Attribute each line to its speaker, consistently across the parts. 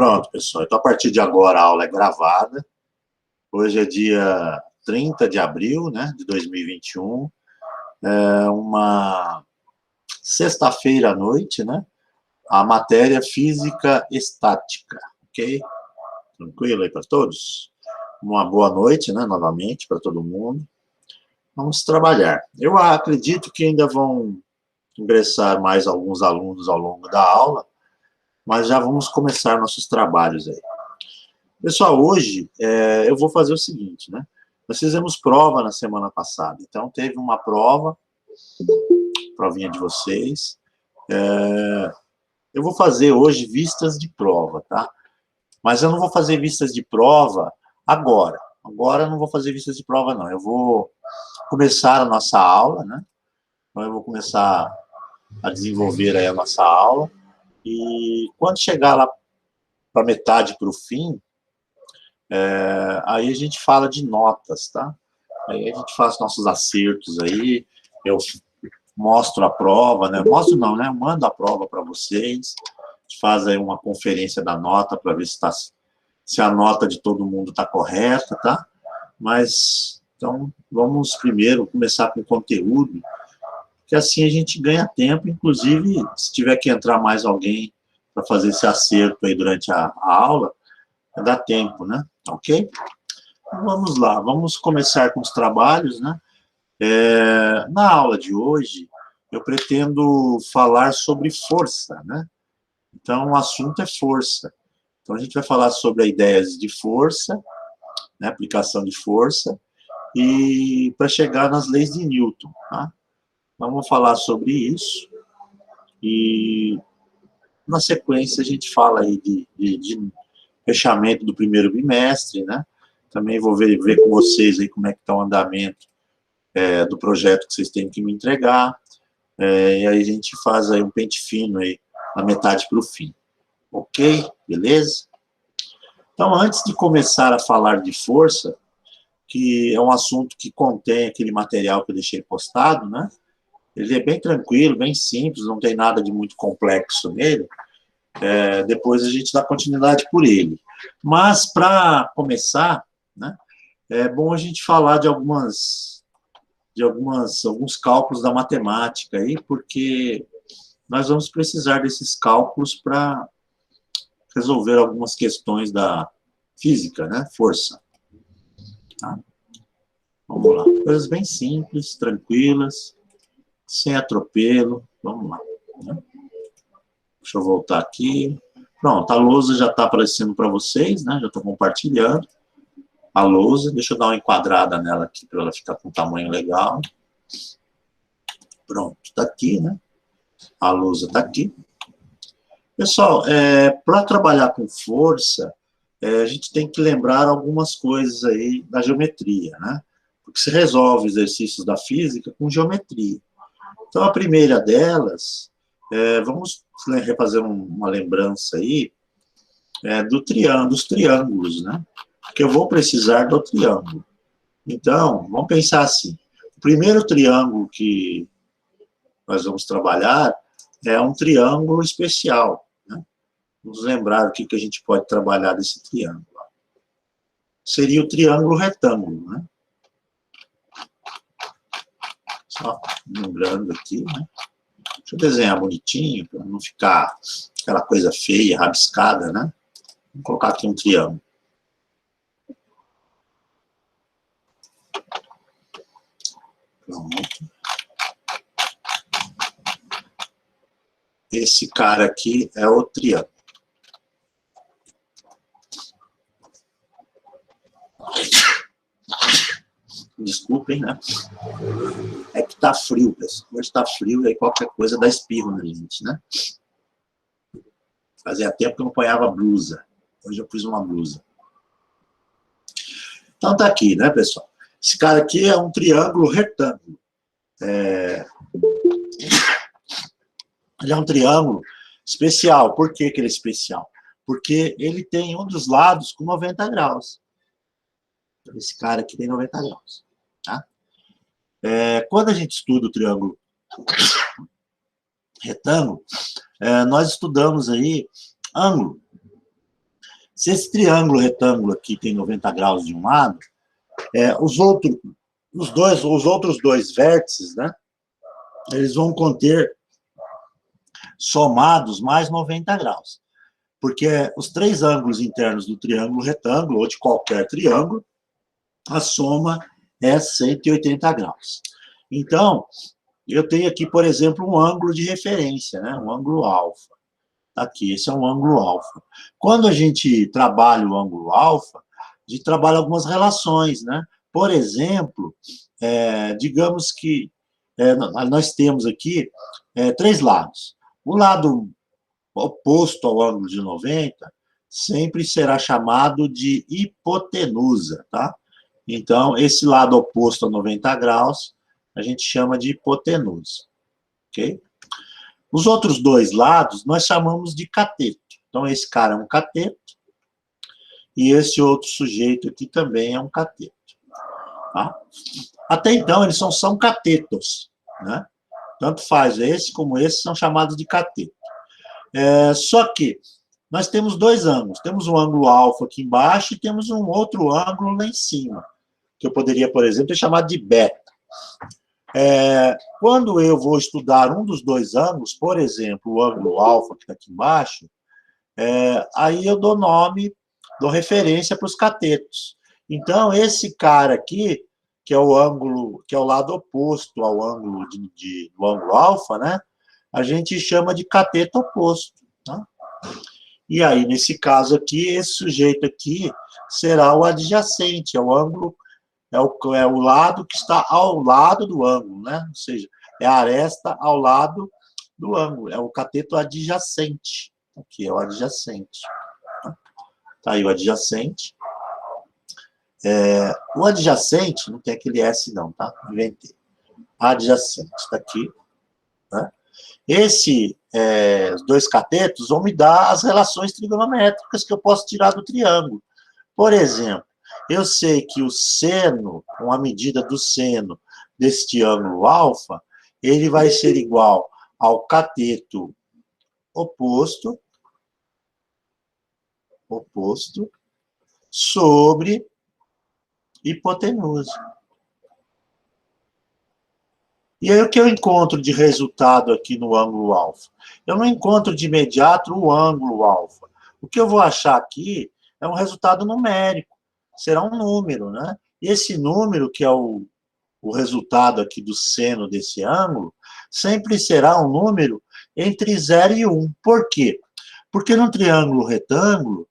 Speaker 1: Pronto, pessoal. Então, a partir de agora, a aula é gravada. Hoje é dia 30 de abril, né, de 2021. É uma sexta-feira à noite, né? A matéria física estática, ok? Tranquilo aí para todos? Uma boa noite, né, novamente, para todo mundo. Vamos trabalhar. Eu acredito que ainda vão ingressar mais alguns alunos ao longo da aula, mas já vamos começar nossos trabalhos aí. Pessoal, hoje eu vou fazer o seguinte, né? Nós fizemos prova na semana passada, então teve uma provinha de vocês. Eu vou fazer hoje vistas de prova, tá? Mas eu não vou fazer vistas de prova agora. Agora eu não vou fazer vistas de prova, não. Eu vou começar a nossa aula, né? Então eu vou começar a desenvolver aí a nossa aula. E quando chegar lá para metade, para o fim, aí a gente fala de notas, tá? Aí a gente faz nossos acertos aí, eu mostro a prova, né? Mostro não, né? Eu mando a prova para vocês, a gente faz aí uma conferência da nota para ver se a nota de todo mundo está correta, tá? Mas, então, vamos primeiro começar com o conteúdo, que assim a gente ganha tempo, inclusive, se tiver que entrar mais alguém para fazer esse acerto aí durante a aula, dá tempo, né? Ok? Então, vamos lá, vamos começar com os trabalhos, né? Na aula de hoje, eu pretendo falar sobre força, né? Então, o assunto é força. Então, a gente vai falar sobre ideias de força, né? Aplicação de força, e para chegar nas leis de Newton, tá? Então, vamos falar sobre isso, e na sequência a gente fala aí de fechamento do primeiro bimestre, né? Também vou ver com vocês aí como é que está o andamento do projeto que vocês têm que me entregar, e aí a gente faz aí um pente fino aí, na metade para o fim. Ok? Beleza? Então, antes de começar a falar de força, que é um assunto que contém aquele material que eu deixei postado, né? Ele é bem tranquilo, bem simples, não tem nada de muito complexo nele. Depois a gente dá continuidade por ele. Mas, para começar, né, é bom a gente falar de alguns cálculos da matemática aí, porque nós vamos precisar desses cálculos para resolver algumas questões da física, né? Força. Tá? Vamos lá. Coisas bem simples, tranquilas, sem atropelo. Vamos lá. Né? Deixa eu voltar aqui. Pronto, a lousa já está aparecendo para vocês, né? Já estou compartilhando a lousa. Deixa eu dar uma enquadrada nela aqui para ela ficar com um tamanho legal. Pronto, está aqui, né? A lousa está aqui. Pessoal, para trabalhar com força, a gente tem que lembrar algumas coisas aí da geometria, né? Porque se resolve exercícios da física com geometria. Então, a primeira delas, vamos refazer uma lembrança aí dos triângulos, né? Porque eu vou precisar do triângulo. Então, vamos pensar assim. O primeiro triângulo que nós vamos trabalhar é um triângulo especial, né? Vamos lembrar o que a gente pode trabalhar desse triângulo. Seria o triângulo retângulo, né? Só lembrando aqui, né? Deixa eu desenhar bonitinho, para não ficar aquela coisa feia, rabiscada, né? Vou colocar aqui um triângulo. Pronto. Esse cara aqui é o triângulo. Desculpem, né? É que tá frio, pessoal. Hoje tá frio e aí qualquer coisa dá espirro na gente, né? Fazia tempo que eu não ponhava blusa. Hoje eu pus uma blusa. Então tá aqui, né, pessoal? Esse cara aqui é um triângulo retângulo. Ele é um triângulo especial. Por que ele é especial? Porque ele tem um dos lados com 90 graus. Esse cara aqui tem 90 graus. Tá? Quando a gente estuda o triângulo retângulo, nós estudamos aí ângulo. Se esse triângulo retângulo aqui tem 90 graus de um lado, os outros dois vértices, né, eles vão conter somados mais 90 graus. Porque os três ângulos internos do triângulo retângulo, ou de qualquer triângulo, a soma é 180 graus. Então, eu tenho aqui, por exemplo, um ângulo de referência, né? Um ângulo alfa. Aqui, esse é um ângulo alfa. Quando a gente trabalha o ângulo alfa, a gente trabalha algumas relações, né? Por exemplo, digamos que nós temos aqui três lados. O lado oposto ao ângulo de 90 sempre será chamado de hipotenusa, tá? Então, esse lado oposto a 90 graus, a gente chama de hipotenusa, ok? Os outros dois lados, nós chamamos de cateto. Então, esse cara é um cateto, e esse outro sujeito aqui também é um cateto, tá? Até então, eles são catetos, né? Tanto faz, esse como esse são chamados de cateto. Só que nós temos dois ângulos. Temos um ângulo alfa aqui embaixo e temos um outro ângulo lá em cima, que eu poderia, por exemplo, ter chamado de beta. Quando eu vou estudar um dos dois ângulos, por exemplo, o ângulo alfa que está aqui embaixo, aí eu dou nome, dou referência para os catetos. Então, esse cara aqui, que é o ângulo, que é o lado oposto ao ângulo do ângulo alfa, né? A gente chama de cateto oposto, tá? E aí, nesse caso aqui, esse sujeito aqui será o adjacente, é o ângulo, é o lado que está ao lado do ângulo, né? Ou seja, é a aresta ao lado do ângulo, é o cateto adjacente. Aqui é o adjacente. Tá aí o adjacente. O adjacente, não tem aquele S não, tá? Inventei. Adjacente, está aqui, né? Os dois catetos vão me dar as relações trigonométricas que eu posso tirar do triângulo. Por exemplo, eu sei que o seno, uma medida do seno deste ângulo alfa, ele vai ser igual ao cateto oposto sobre hipotenusa. E aí, o que eu encontro de resultado aqui no ângulo alfa? Eu não encontro de imediato o ângulo alfa. O que eu vou achar aqui é um resultado numérico. Será um número, né? E esse número, que é o resultado aqui do seno desse ângulo, sempre será um número entre 0 e 1. Por quê? Porque no triângulo retângulo,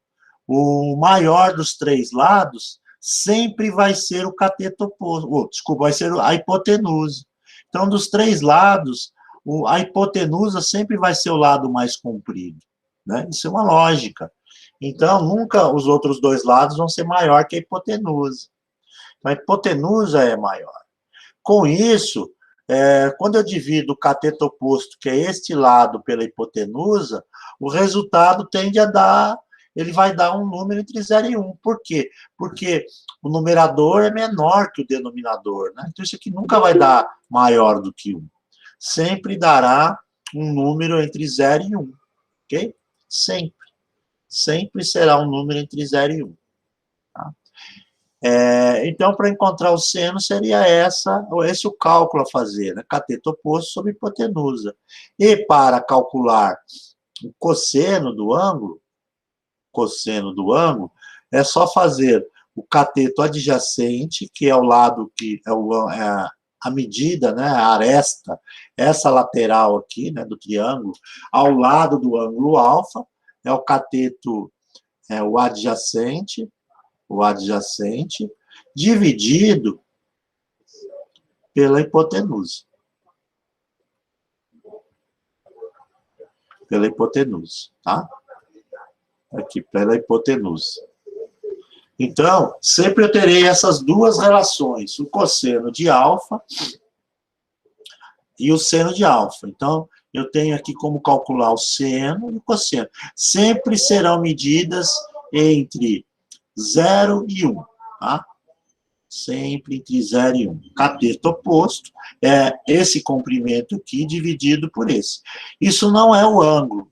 Speaker 1: o maior dos três lados sempre vai ser o cateto oposto. Desculpa, vai ser a hipotenusa. Então, dos três lados, a hipotenusa sempre vai ser o lado mais comprido, né? Isso é uma lógica. Então, nunca os outros dois lados vão ser maior que a hipotenusa. Então, a hipotenusa é maior. Com isso, quando eu divido o cateto oposto, que é este lado, pela hipotenusa, o resultado tende a dar, ele vai dar um número entre 0 e 1. Por quê? Porque o numerador é menor que o denominador, né? Então, isso aqui nunca vai dar maior do que 1. Sempre dará um número entre 0 e 1, ok? Sempre. Sempre será um número entre 0 e 1. Tá? Então, para encontrar o seno, seria esse o cálculo a fazer, né? Cateto oposto sobre hipotenusa. E para calcular o cosseno do ângulo, é só fazer o cateto adjacente, que é o lado que a medida, né, a aresta, essa lateral aqui, né, do triângulo, ao lado do ângulo alfa, é o cateto, o adjacente, dividido pela hipotenusa. Pela hipotenusa, tá? Aqui, pela hipotenusa. Então, sempre eu terei essas duas relações, o cosseno de alfa e o seno de alfa. Então, eu tenho aqui como calcular o seno e o cosseno. Sempre serão medidas entre 0 e 1, tá? Sempre entre 0 e 1. Cateto oposto é esse comprimento aqui dividido por esse. Isso não é o ângulo,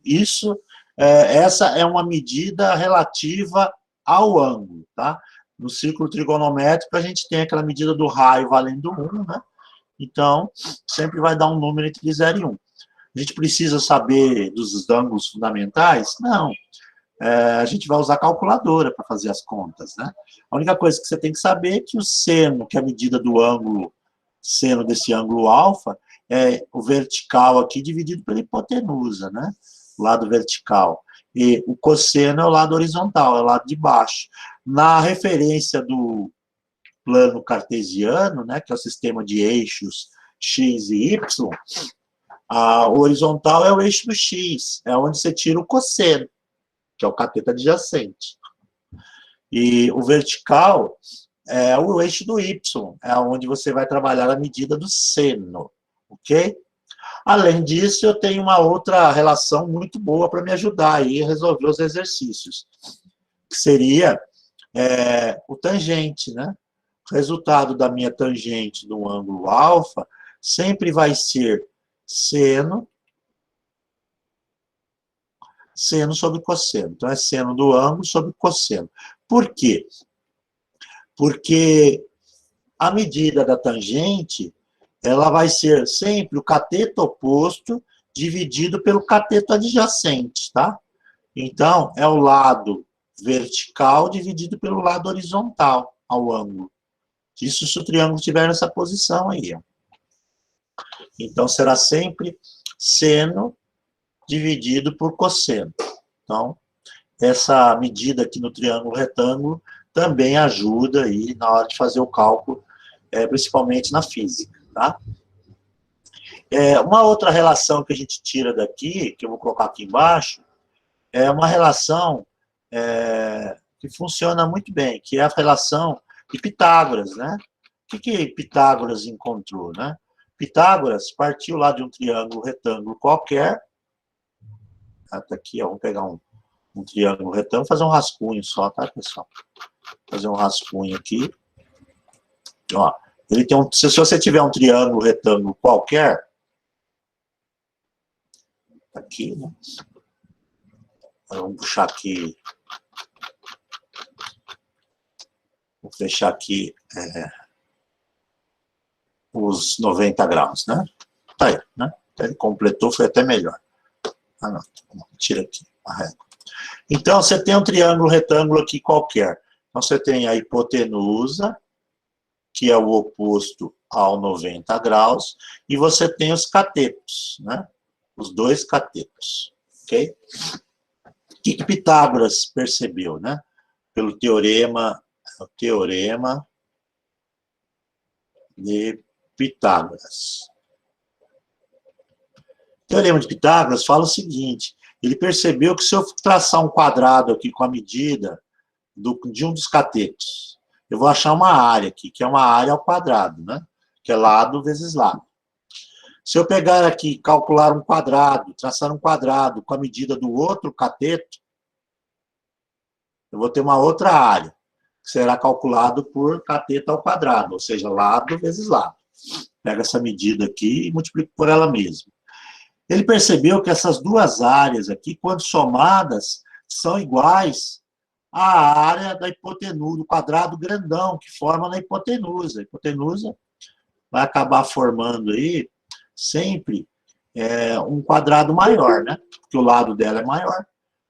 Speaker 1: essa é uma medida relativa ao ângulo, tá? No círculo trigonométrico, a gente tem aquela medida do raio valendo 1, né? Então, sempre vai dar um número entre 0 e 1. A gente precisa saber dos ângulos fundamentais? Não. A gente vai usar calculadora para fazer as contas, né? A única coisa que você tem que saber é que o seno, que é a medida do ângulo, seno desse ângulo alfa, é o vertical aqui dividido pela hipotenusa, né? O lado vertical. E o cosseno é o lado horizontal, é o lado de baixo. Na referência do plano cartesiano, né, que é o sistema de eixos x e y, o horizontal é o eixo do x, é onde você tira o cosseno, que é o cateto adjacente. E o vertical é o eixo do y, é onde você vai trabalhar a medida do seno, ok? Além disso, eu tenho uma outra relação muito boa para me ajudar aí a resolver os exercícios, que seria o tangente, né? O resultado da minha tangente do ângulo alfa sempre vai ser seno sobre cosseno. Então, é seno do ângulo sobre cosseno. Por quê? Porque a medida da tangente, ela vai ser sempre o cateto oposto dividido pelo cateto adjacente, tá? Então, é o lado vertical dividido pelo lado horizontal ao ângulo. Isso se o triângulo estiver nessa posição aí, ó. Então, será sempre seno dividido por cosseno. Então, essa medida aqui no triângulo retângulo também ajuda aí na hora de fazer o cálculo, principalmente na física, tá? Uma outra relação que a gente tira daqui, que eu vou colocar aqui embaixo, é uma relação que funciona muito bem, que é a relação de Pitágoras, né? O que Pitágoras encontrou, né? Pitágoras partiu lá de um triângulo retângulo qualquer. Tá aqui, ó, vamos pegar um triângulo retângulo, fazer um rascunho só, tá, pessoal? Fazer um rascunho aqui. Ó, ele tem se você tiver um triângulo retângulo qualquer, aqui, né? Vamos puxar aqui. Vou fechar aqui os 90 graus, né? Tá aí, né? Ele completou, foi até melhor. Ah, não. Tira aqui a régua. Então, você tem um triângulo retângulo aqui qualquer. Então, você tem a hipotenusa, que é o oposto ao 90 graus, e você tem os catetos, né? Os dois catetos, ok? O que Pitágoras percebeu, né? Pelo teorema de Pitágoras. O teorema de Pitágoras fala o seguinte: ele percebeu que se eu traçar um quadrado aqui com a medida de um dos catetos, eu vou achar uma área aqui, que é uma área ao quadrado, né? Que é lado vezes lado. Se eu pegar aqui, calcular um quadrado, traçar um quadrado com a medida do outro cateto, eu vou ter uma outra área, que será calculado por cateto ao quadrado, ou seja, lado vezes lado. Pega essa medida aqui e multiplico por ela mesma. Ele percebeu que essas duas áreas aqui, quando somadas, são iguais à área da hipotenusa, do quadrado grandão que forma na hipotenusa. A hipotenusa vai acabar formando aí sempre um quadrado maior, né? Porque o lado dela é maior.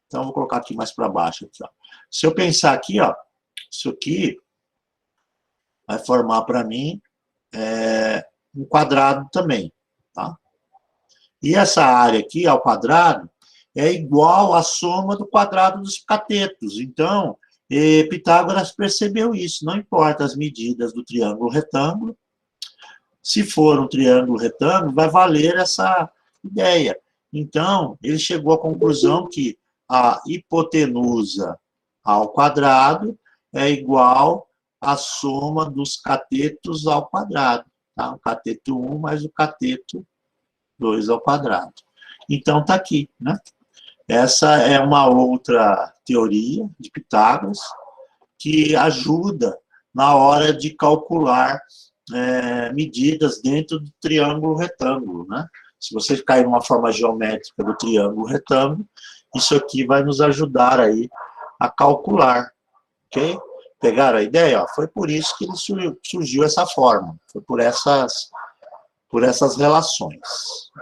Speaker 1: Então, eu vou colocar aqui mais para baixo. Aqui, ó. Se eu pensar aqui, ó, isso aqui vai formar para mim um quadrado também, tá? E essa área aqui, ao quadrado, é igual à soma do quadrado dos catetos. Então, Pitágoras percebeu isso. Não importa as medidas do triângulo retângulo. Se for um triângulo retângulo, vai valer essa ideia. Então, ele chegou à conclusão que a hipotenusa ao quadrado é igual à soma dos catetos ao quadrado. Tá? O cateto 1 mais o cateto 2 ao quadrado. Então, está aqui, né? Essa é uma outra teoria de Pitágoras que ajuda na hora de calcular medidas dentro do triângulo retângulo, né? Se você cair numa forma geométrica do triângulo retângulo, isso aqui vai nos ajudar aí a calcular, ok? Pegaram a ideia? Ó, foi por isso que surgiu essa forma, foi por essas relações,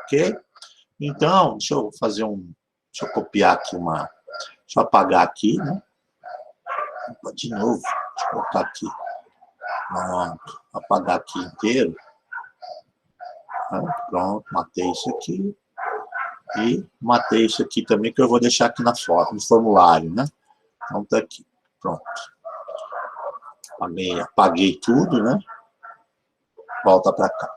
Speaker 1: ok? Então, deixa eu fazer deixa eu copiar aqui deixa eu apagar aqui, né? De novo, deixa eu colocar aqui, pronto, apagar aqui inteiro, né? Pronto, matei isso aqui, e matei isso aqui também, que eu vou deixar aqui no formulário, né? Então tá aqui, pronto. Apaguei tudo, né? Volta para cá.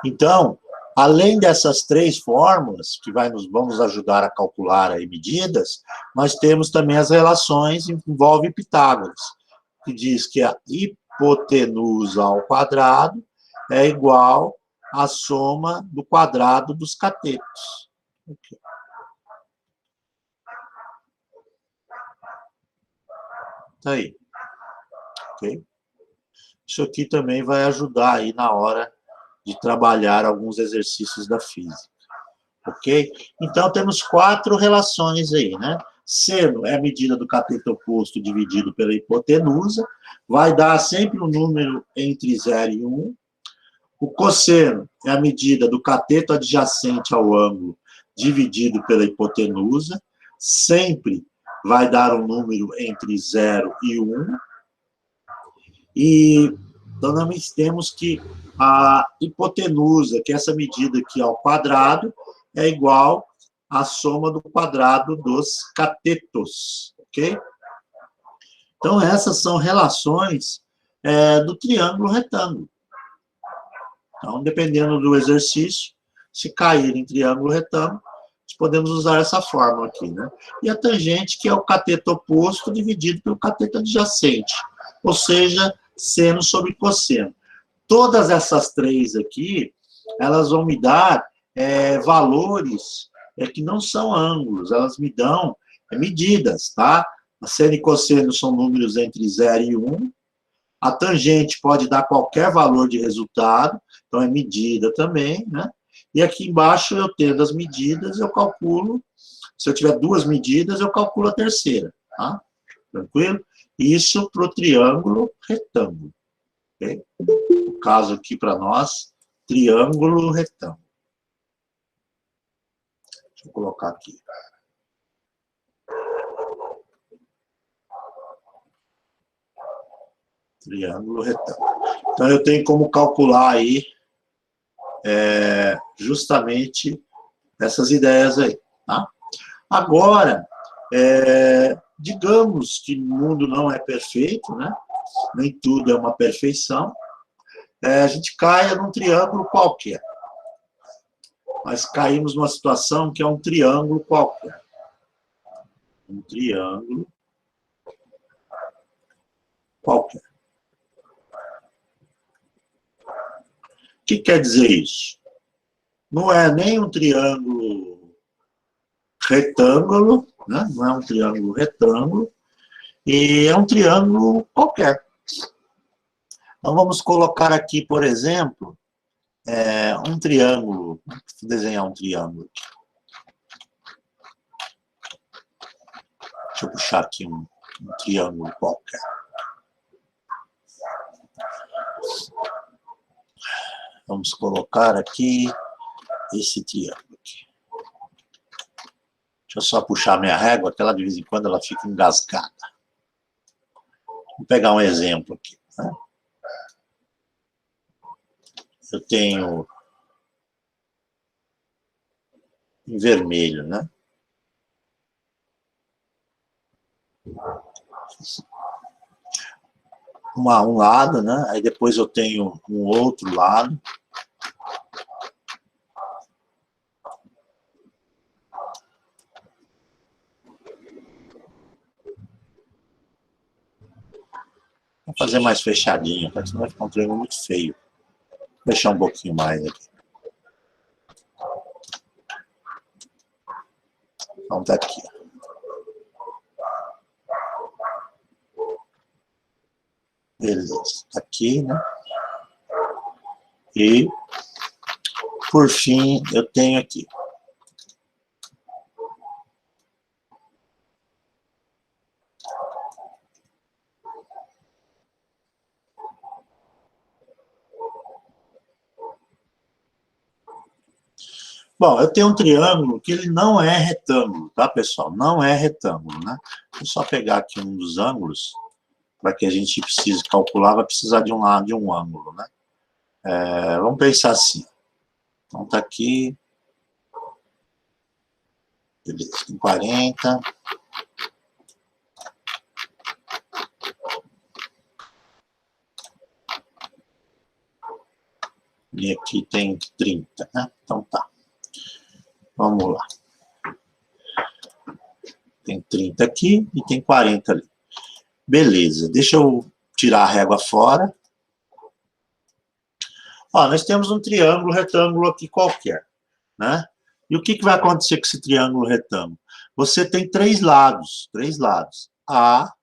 Speaker 1: Então, além dessas 3 fórmulas, que vão nos ajudar a calcular aí medidas, nós temos também as relações que envolvem Pitágoras, que diz que a hipotenusa ao quadrado é igual à soma do quadrado dos catetos. Okay. Tá aí. Ok? Isso aqui também vai ajudar aí na hora de trabalhar alguns exercícios da física. Ok? Então, temos 4 relações aí, né? Seno é a medida do cateto oposto dividido pela hipotenusa, vai dar sempre um número entre 0 e 1. O cosseno é a medida do cateto adjacente ao ângulo dividido pela hipotenusa, sempre vai dar um número entre 0 e 1. E então, nós temos que a hipotenusa, que é essa medida aqui ao quadrado, é igual à soma do quadrado dos catetos, ok? Então, essas são relações do triângulo retângulo. Então, dependendo do exercício, se cair em triângulo retângulo, podemos usar essa fórmula aqui, né? E a tangente, que é o cateto oposto dividido pelo cateto adjacente, ou seja, seno sobre cosseno. Todas essas 3 aqui, elas vão me dar valores que não são ângulos, elas me dão medidas, tá? A seno e cosseno são números entre 0 e 1. A tangente pode dar qualquer valor de resultado, então é medida também, né? E aqui embaixo eu tendo as medidas, eu calculo, se eu tiver 2 medidas, eu calculo a terceira, tá? Tranquilo? Isso para o triângulo retângulo. Okay? No caso aqui para nós, triângulo retângulo. Deixa eu colocar aqui. Triângulo retângulo. Então, eu tenho como calcular aí justamente essas ideias aí, tá? Agora, digamos que o mundo não é perfeito, né? Nem tudo é uma perfeição. A gente caia num triângulo qualquer. Nós caímos numa situação que é um triângulo qualquer. Um triângulo qualquer. O que quer dizer isso? Não é nem um triângulo retângulo, né? Não é um triângulo retângulo, e é um triângulo qualquer. Então, vamos colocar aqui, por exemplo, um triângulo. Vou desenhar um triângulo. Deixa eu puxar aqui um triângulo qualquer. Vamos colocar aqui esse triângulo aqui. Deixa eu só puxar minha régua, que ela de vez em quando ela fica engasgada. Vou pegar um exemplo aqui. Né? Eu tenho em vermelho, né? Um lado, né? Aí depois eu tenho um outro lado. Vou fazer mais fechadinho, tá? Senão vai ficar um triângulo muito feio. Vou fechar um pouquinho mais aqui. Então tá aqui. Beleza. Tá aqui, né? E, por fim, eu tenho aqui. Bom, eu tenho um triângulo que ele não é retângulo, tá, pessoal? Não é retângulo, né? Vou só pegar aqui um dos ângulos, para que a gente precise calcular, vai precisar de um lado de um ângulo, né? Vamos pensar assim. Então, tá aqui. Beleza, tem 40. E aqui tem 30, né? Então tá. Vamos lá. Tem 30 aqui e tem 40 ali. Beleza, deixa eu tirar a régua fora. Ó, nós temos um triângulo retângulo aqui qualquer, né? E o que vai acontecer com esse triângulo retângulo? Você tem três lados. A,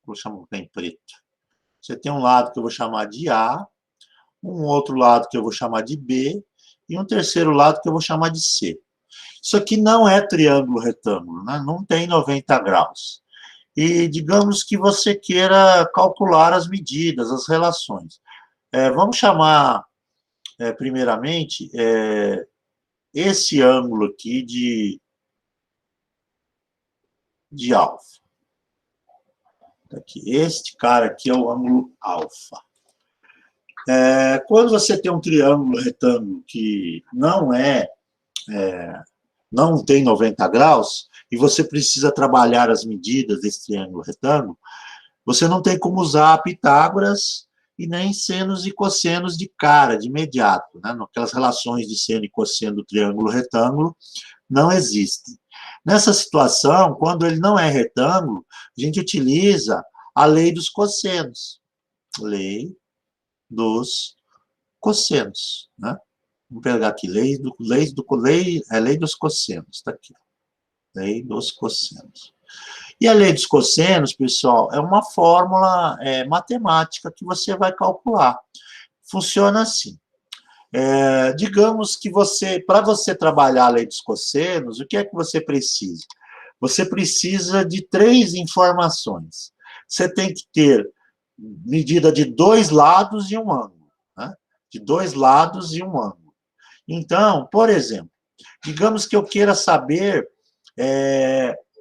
Speaker 1: vou chamar em preto. Você tem um lado que eu vou chamar de A, um outro lado que eu vou chamar de B, e um terceiro lado que eu vou chamar de C. Isso aqui não é triângulo retângulo, né? Não tem 90 graus. E digamos que você queira calcular as medidas, as relações. Vamos chamar, primeiramente, esse ângulo aqui de alfa. Aqui, este cara aqui é o ângulo alfa. Quando você tem um triângulo retângulo que não tem 90 graus, e você precisa trabalhar as medidas desse triângulo retângulo, você não tem como usar Pitágoras e nem senos e cossenos de cara, de imediato, né? Aquelas relações de seno e cosseno do triângulo retângulo não existem. Nessa situação, quando ele não é retângulo, a gente utiliza a lei dos cossenos. Lei dos cossenos, né? Vamos pegar aqui, lei dos cossenos, está aqui. Lei dos cossenos. E a lei dos cossenos, pessoal, é uma fórmula matemática que você vai calcular. Funciona assim. Digamos que para você trabalhar a lei dos cossenos, o que é que você precisa? Você precisa de 3 informações. Você tem que ter medida de 2 lados e um ângulo, né? De 2 lados e um ângulo. Então, por exemplo, digamos que eu queira saber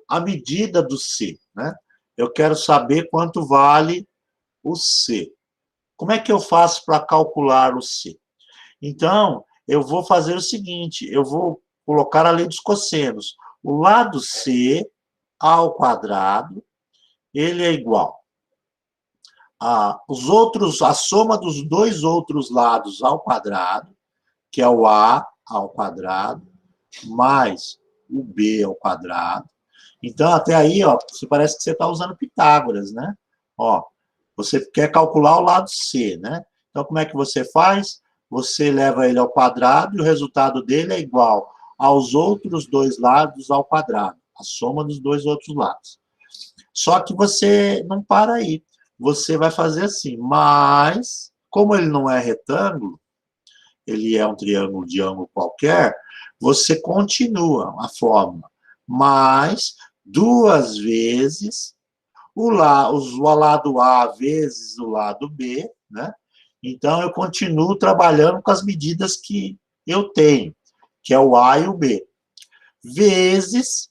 Speaker 1: a medida do C, né? Eu quero saber quanto vale o C. Como é que eu faço para calcular o C? Então, eu vou fazer o seguinte, eu vou colocar a lei dos cossenos. O lado C ao quadrado, ele é igual a soma dos dois outros lados ao quadrado, que é o A ao quadrado, mais o B ao quadrado. Então, até aí, ó, parece que você está usando Pitágoras, né? Ó, você quer calcular o lado C, né? Então, como é que você faz? Você leva ele ao quadrado e o resultado dele é igual aos outros dois lados ao quadrado, a soma dos dois outros lados. Só que você não para aí. Você vai fazer assim, mas, como ele não é retângulo, ele é um triângulo de ângulo qualquer, você continua a fórmula, mais 2 vezes o lado A vezes o lado B, né? Então, eu continuo trabalhando com as medidas que eu tenho, que é o A e o B. Vezes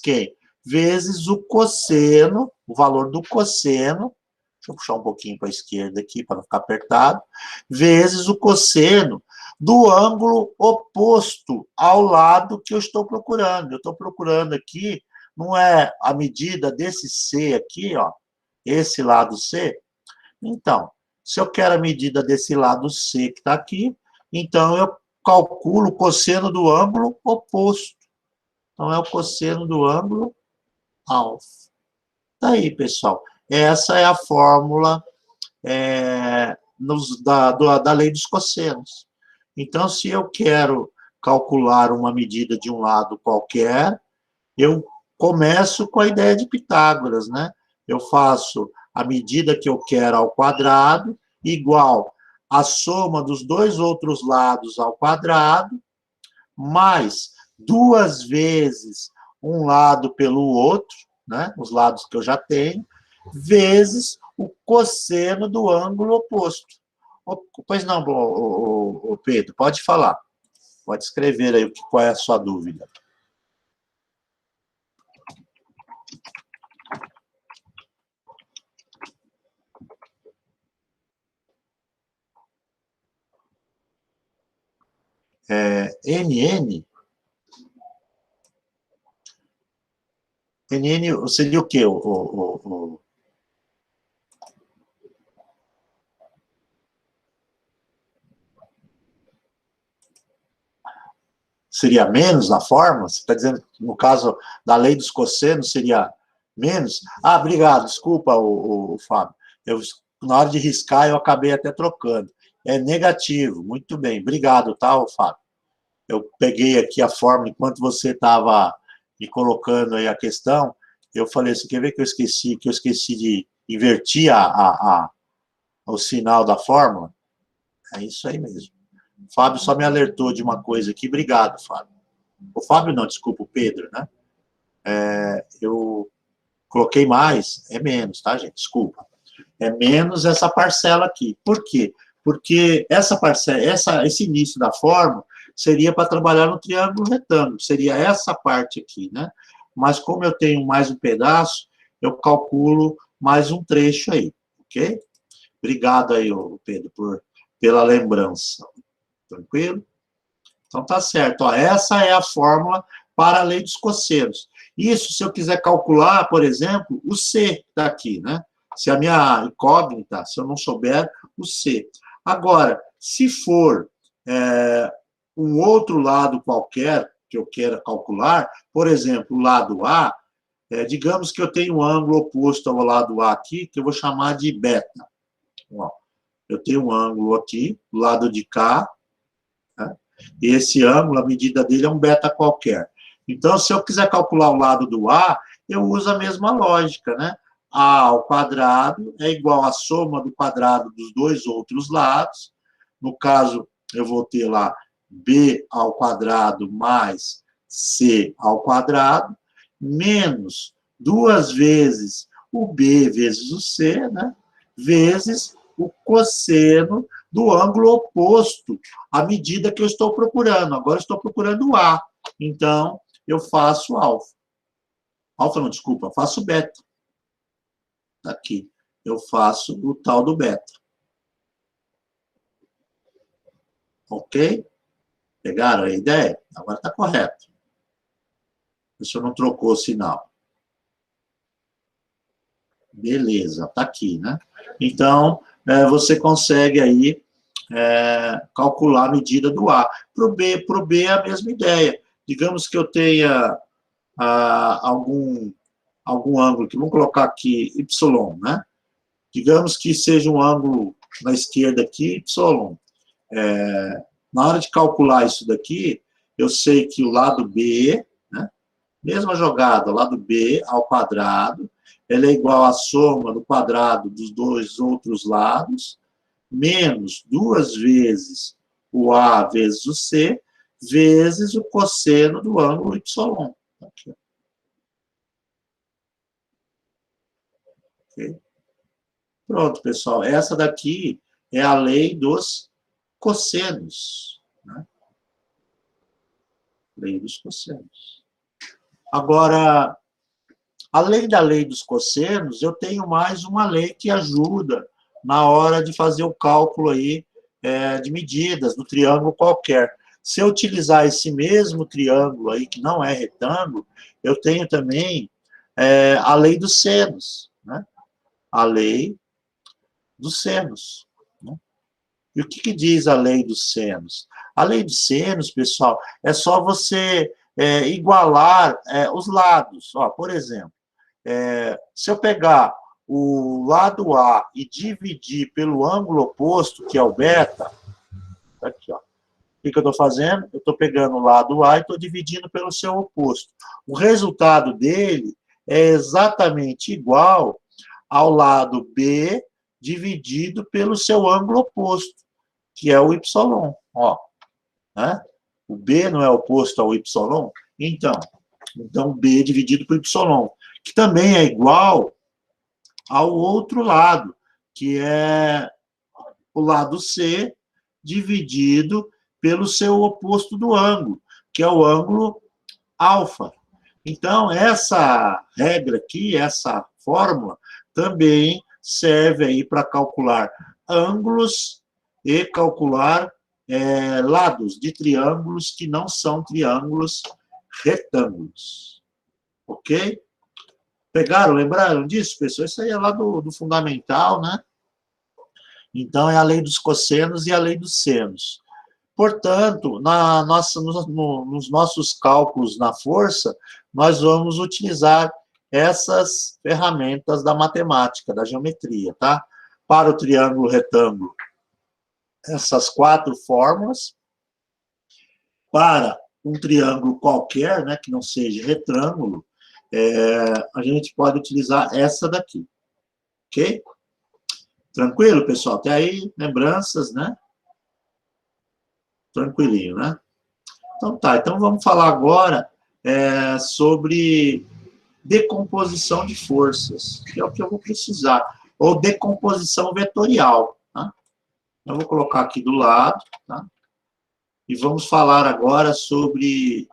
Speaker 1: quem? Vezes o cosseno, o valor do cosseno, deixa eu puxar um pouquinho para a esquerda aqui, para não ficar apertado, vezes o cosseno do ângulo oposto ao lado que eu estou procurando. Eu estou procurando aqui, não é a medida desse C aqui, ó, esse lado C? Então, se eu quero a medida desse lado C que está aqui, então eu calculo o cosseno do ângulo oposto. Então, é o cosseno do ângulo alfa. Tá aí, pessoal. Essa é a fórmula da lei dos cossenos. Então, se eu quero calcular uma medida de um lado qualquer, eu começo com a ideia de Pitágoras, né? Eu faço a medida que eu quero ao quadrado, igual a soma dos dois outros lados ao quadrado, mais 2 vezes um lado pelo outro, né? Os lados que eu já tenho, vezes o cosseno do ângulo oposto. Pois não, Pedro, pode falar. Pode escrever aí qual é a sua dúvida. NN seria o quê? Seria menos na forma? Você está dizendo que, no caso da lei dos cossenos, seria menos? Ah, obrigado, desculpa, Fábio. Na hora de riscar, eu acabei até trocando. É negativo, muito bem. Obrigado, tá, Fábio? Eu peguei aqui a fórmula, enquanto você estava me colocando aí a questão, eu falei assim, quer ver que eu esqueci de invertir o sinal da fórmula? É isso aí mesmo. O Fábio só me alertou de uma coisa aqui, obrigado, Fábio. O Fábio não, desculpa, o Pedro, né? Eu coloquei mais, é menos, tá, gente? Desculpa. É menos essa parcela aqui. Por quê? Porque essa parcela, esse início da fórmula seria para trabalhar no triângulo retângulo, seria essa parte aqui, né? Mas como eu tenho mais um pedaço, eu calculo mais um trecho aí, ok? Obrigado aí, Pedro, pela lembrança. Tranquilo? Então tá certo. Ó, essa é a fórmula para a lei dos cossenos. Isso, se eu quiser calcular, por exemplo, o C está aqui, né? Se a minha incógnita, se eu não souber, o C. Agora, se for um outro lado qualquer que eu queira calcular, por exemplo, o lado A, digamos que eu tenho um ângulo oposto ao lado A aqui, que eu vou chamar de beta. Ó, eu tenho um ângulo aqui, do lado de cá, né? E esse ângulo, a medida dele é um beta qualquer. Então, se eu quiser calcular o lado do A, eu uso a mesma lógica, né? A ao quadrado é igual à soma do quadrado dos dois outros lados. No caso, eu vou ter lá B ao quadrado mais C ao quadrado, menos 2 vezes o B vezes o C, né? Vezes o cosseno do ângulo oposto à medida que eu estou procurando. Agora eu estou procurando A. Então, eu faço alfa. Alfa não, desculpa, eu faço beta. Aqui. Eu faço o tal do beta. Ok? Pegaram a ideia? Agora está correto. O senhor não trocou o sinal. Beleza, está aqui, né? Então, você consegue aí calcular a medida do A. Para o B é a mesma ideia. Digamos que eu tenha algum ângulo, que vamos colocar aqui Y, né? Digamos que seja um ângulo na esquerda aqui, Y. Na hora de calcular isso daqui, eu sei que o lado B, né? Mesma jogada, o lado B ao quadrado, ela é igual à soma do quadrado dos dois outros lados, menos 2 vezes o A vezes o C, vezes o cosseno do ângulo Y. Aqui. Okay? Pronto, pessoal. Essa daqui é a lei dos cossenos. Né? Lei dos cossenos. Agora, além da lei dos cossenos, eu tenho mais uma lei que ajuda na hora de fazer o cálculo aí, de medidas do triângulo qualquer. Se eu utilizar esse mesmo triângulo aí, que não é retângulo, eu tenho também a lei dos senos. Né? A lei dos senos. Né? E o que diz a lei dos senos? A lei dos senos, pessoal, é só você igualar os lados. Ó, por exemplo, se eu pegar o lado A e dividir pelo ângulo oposto, que é o beta, aqui, ó. O que eu estou fazendo? Eu estou pegando o lado A e estou dividindo pelo seu oposto. O resultado dele é exatamente igual ao lado B dividido pelo seu ângulo oposto, que é o Y. Ó, né? O B não é oposto ao Y? Então B dividido por Y, que também é igual ao outro lado, que é o lado C dividido pelo seu oposto do ângulo, que é o ângulo alfa. Então, essa regra aqui, essa fórmula, também serve aí para calcular ângulos e calcular lados de triângulos que não são triângulos retângulos. Ok? Pegaram, lembraram disso, pessoal? Isso aí é lá do fundamental, né? Então, é a lei dos cossenos e a lei dos senos. Portanto, nos nossos cálculos na força, nós vamos utilizar essas ferramentas da matemática, da geometria, tá? Para o triângulo retângulo, essas 4 fórmulas. Para um triângulo qualquer, né, que não seja retângulo, a gente pode utilizar essa daqui. Ok? Tranquilo, pessoal? Até aí, lembranças, né? Tranquilinho, né? Então tá, então vamos falar agora sobre decomposição de forças, que é o que eu vou precisar, ou decomposição vetorial, tá? Eu vou colocar aqui do lado, tá? E vamos falar agora sobre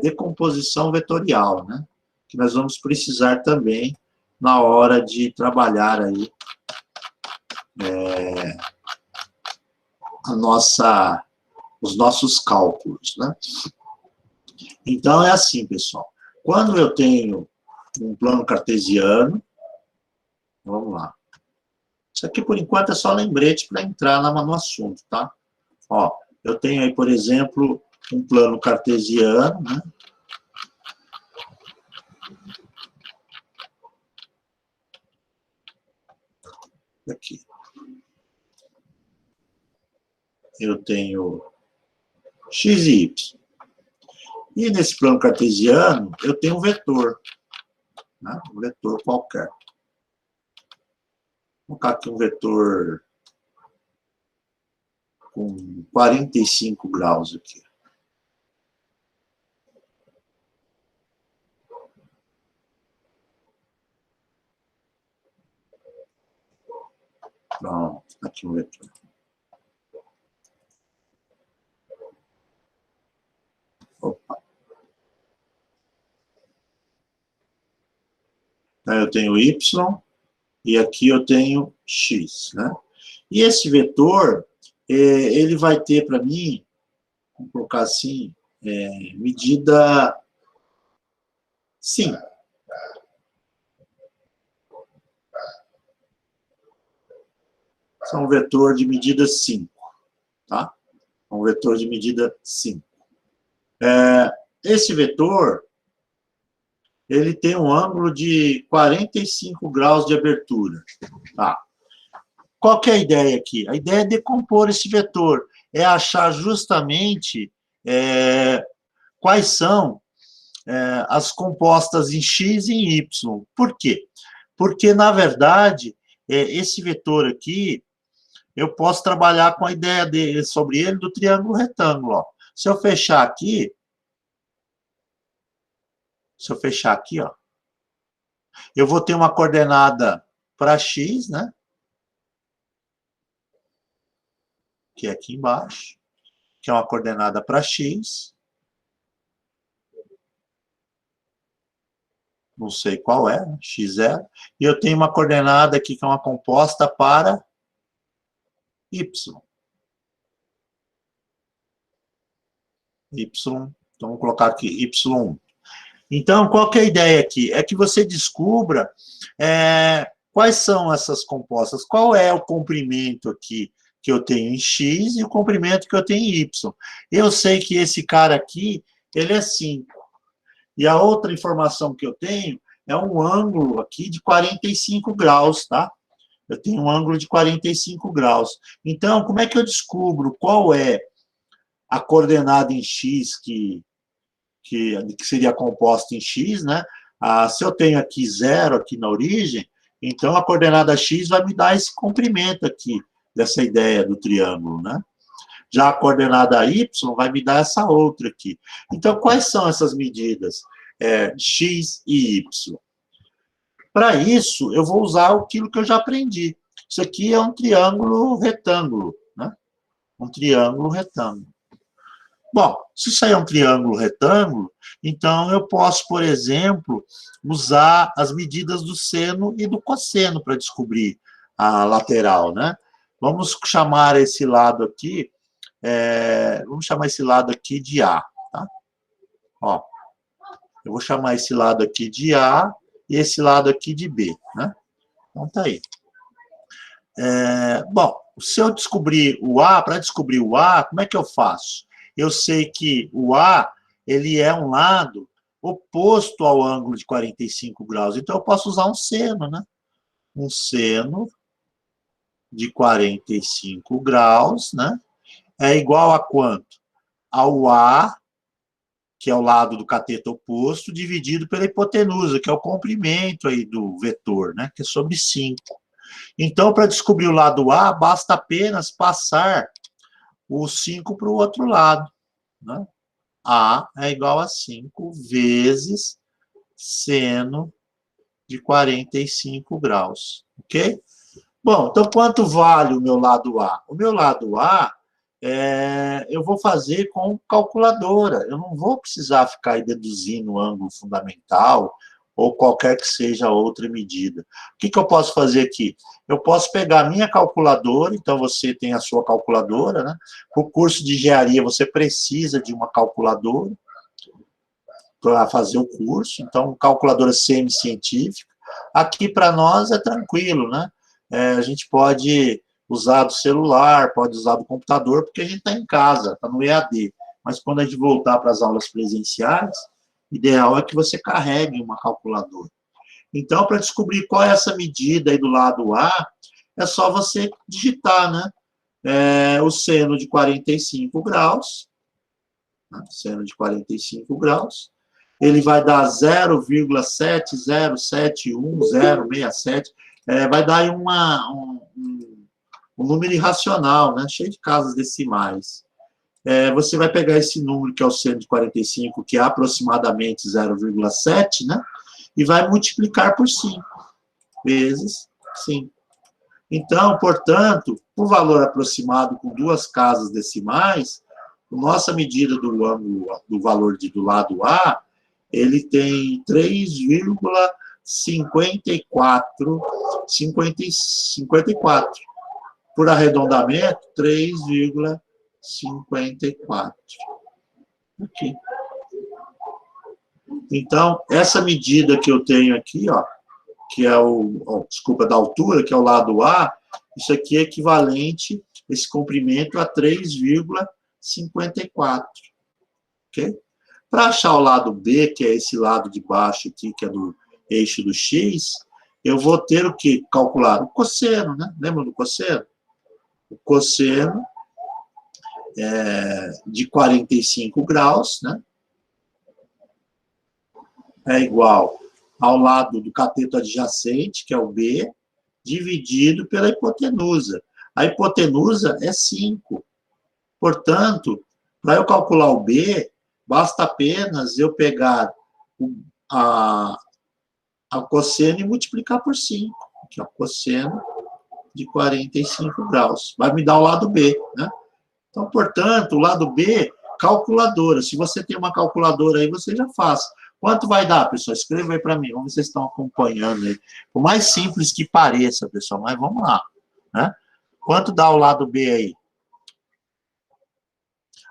Speaker 1: decomposição vetorial, né? Que nós vamos precisar também na hora de trabalhar aí os nossos cálculos, né? Então, é assim, pessoal. Quando eu tenho um plano cartesiano, vamos lá. Isso aqui, por enquanto, é só lembrete para entrar no assunto, tá? Ó, eu tenho aí, por exemplo, um plano cartesiano, né? Aqui. Eu tenho x e y. E nesse plano cartesiano, eu tenho um vetor, né? Um vetor qualquer. Vou colocar aqui um vetor com 45 graus aqui. Pronto, aqui um vetor. Opa. Então, eu tenho y, e aqui eu tenho x, né? E esse vetor, ele vai ter para mim, vamos colocar assim, medida 5. Esse é um vetor de medida 5, tá? É um vetor de medida 5. Esse vetor, ele tem um ângulo de 45 graus de abertura, tá? Qual que é a ideia aqui? A ideia é decompor esse vetor, é achar justamente quais são as compostas em x e em y. Por quê? Porque, na verdade, esse vetor aqui, eu posso trabalhar com a ideia sobre ele do triângulo retângulo. Ó. Se eu fechar aqui, ó, eu vou ter uma coordenada para x, né? Que é aqui embaixo, que é uma coordenada para x. Não sei qual é, né? x0. E eu tenho uma coordenada aqui que é uma composta para y. Então, vamos colocar aqui y1. Então, qual que é a ideia aqui? É que você descubra quais são essas compostas, qual é o comprimento aqui que eu tenho em x e o comprimento que eu tenho em y. Eu sei que esse cara aqui, ele é 5. E a outra informação que eu tenho é um ângulo aqui de 45 graus, tá? Eu tenho um ângulo de 45 graus. Então, como é que eu descubro qual é a coordenada em x que seria composta em x, né? Se eu tenho aqui 0 aqui na origem, então a coordenada x vai me dar esse comprimento aqui, dessa ideia do triângulo, né? Já a coordenada y vai me dar essa outra aqui. Então, quais são essas medidas? X e y. Para isso, eu vou usar aquilo que eu já aprendi. Isso aqui é um triângulo retângulo, né? Um triângulo retângulo. Bom, se isso aí é um triângulo retângulo, então eu posso, por exemplo, usar as medidas do seno e do cosseno para descobrir a lateral, né? Vamos chamar esse lado aqui, vamos chamar esse lado aqui de A, tá? Ó, eu vou chamar esse lado aqui de A e esse lado aqui de B, né? Então tá aí. Bom, se eu descobrir o A, para descobrir o A, como é que eu faço? Eu sei que o A, ele é um lado oposto ao ângulo de 45 graus, então eu posso usar um seno, né? Um seno de 45 graus, né? É igual a quanto? Ao A, que é o lado do cateto oposto, dividido pela hipotenusa, que é o comprimento aí do vetor, né? Que é sobre 5. Então, para descobrir o lado A, basta apenas passar o 5 para o outro lado, né? A é igual a 5 vezes seno de 45 graus, ok? Bom, então quanto vale o meu lado A? O meu lado A, eu vou fazer com calculadora. Eu não vou precisar ficar aí deduzindo o ângulo fundamental ou qualquer que seja a outra medida. O que eu posso fazer aqui? Eu posso pegar a minha calculadora, então você tem a sua calculadora, né? Para o curso de engenharia você precisa de uma calculadora para fazer o curso, então calculadora semi-científica. Aqui para nós é tranquilo, né? A gente pode usar do celular, pode usar do computador, porque a gente está em casa, está no EAD. Mas quando a gente voltar para as aulas presenciais, o ideal é que você carregue uma calculadora. Então, para descobrir qual é essa medida aí do lado A, é só você digitar, né? O seno de 45 graus, né? Seno de 45 graus, ele vai dar 0,7071067, vai dar aí um número irracional, né? Cheio de casas decimais. Você vai pegar esse número, que é o seno de 45, que é aproximadamente 0,7, né? E vai multiplicar por 5 vezes 5. Então, portanto, o valor aproximado com duas casas decimais, a nossa medida do ângulo do valor do lado A, ele tem 3,54. Por arredondamento, 3,54. Aqui. Então, essa medida que eu tenho aqui, ó, que é desculpa, da altura, que é o lado A, isso aqui é equivalente, esse comprimento, a 3,54. Ok? Para achar o lado B, que é esse lado de baixo aqui, que é do eixo do X, eu vou ter o que? Calcular o cosseno, né? Lembra do cosseno? O cosseno de 45 graus, né? É igual ao lado do cateto adjacente, que é o B, dividido pela hipotenusa. A hipotenusa é 5. Portanto, para eu calcular o B, basta apenas eu pegar a cosseno e multiplicar por 5. Aqui, ó, cosseno de 45 graus. Vai me dar o lado B, né? Então, portanto, o lado B, calculadora. Se você tem uma calculadora aí, você já faz. Quanto vai dar, pessoal? Escreva aí para mim. Vamos ver se vocês estão acompanhando aí. Por mais simples que pareça, pessoal, mas vamos lá, né? Quanto dá o lado B aí?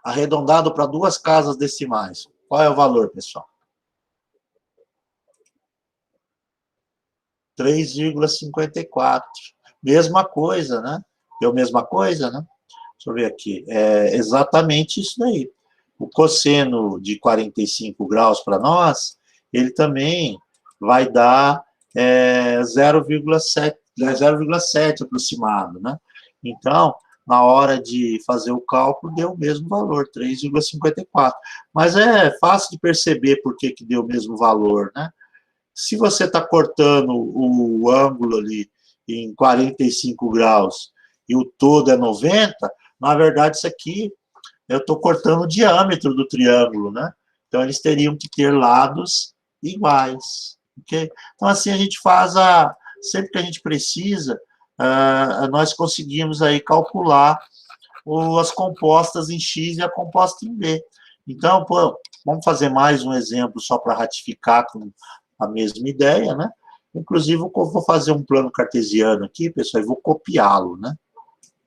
Speaker 1: Arredondado para duas casas decimais. Qual é o valor, pessoal? 3,54. Mesma coisa, né? Deu mesma coisa, né? Deixa eu ver aqui. É exatamente isso daí. O cosseno de 45 graus para nós, ele também vai dar 0,7 aproximado, né? Então, na hora de fazer o cálculo, deu o mesmo valor, 3,54. Mas é fácil de perceber por que deu o mesmo valor, né? Se você está cortando o ângulo ali em 45 graus e o todo é 90, na verdade, isso aqui eu estou cortando o diâmetro do triângulo, né? Então, eles teriam que ter lados iguais, ok? Então, assim, a gente faz sempre que a gente precisa, nós conseguimos aí calcular as compostas em X e a composta em B. Então, pô, vamos fazer mais um exemplo só para ratificar com a mesma ideia, né? Inclusive, eu vou fazer um plano cartesiano aqui, pessoal, e vou copiá-lo, né?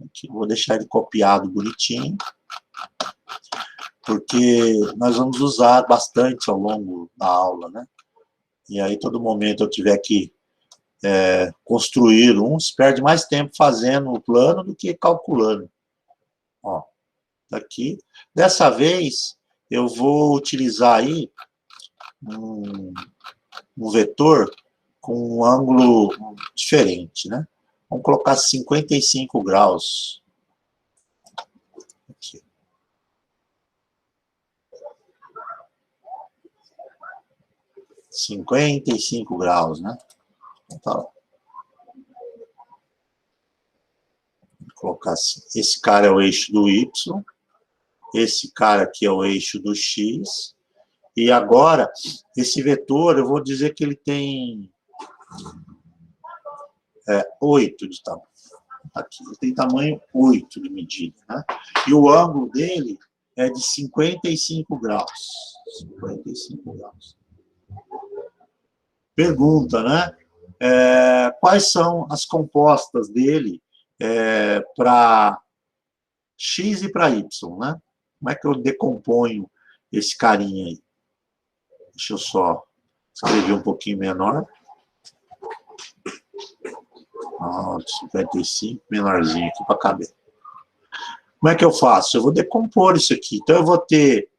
Speaker 1: Aqui, vou deixar ele copiado bonitinho, porque nós vamos usar bastante ao longo da aula, né? E aí, todo momento eu tiver que construir se perde mais tempo fazendo o plano do que calculando. Ó, tá aqui. Dessa vez, eu vou utilizar aí um vetor com um ângulo diferente, né? Vamos colocar 55 graus. Aqui. (55 graus, né? Então, tá lá. Vou colocar assim. Esse cara é o eixo do Y. Esse cara aqui é o eixo do X. E agora, esse vetor, eu vou dizer que ele tem 8 de tamanho. Aqui, ele tem tamanho 8 de medida, né? E o ângulo dele é de 55 graus. 55 graus. Pergunta, né? Quais são as compostas dele para X e para Y, né? Como é que eu decomponho esse carinha aí? Deixa eu só escrever um pouquinho menor. 55, menorzinho aqui para caber. Como é que eu faço? Eu vou decompor isso aqui. Então, eu vou ter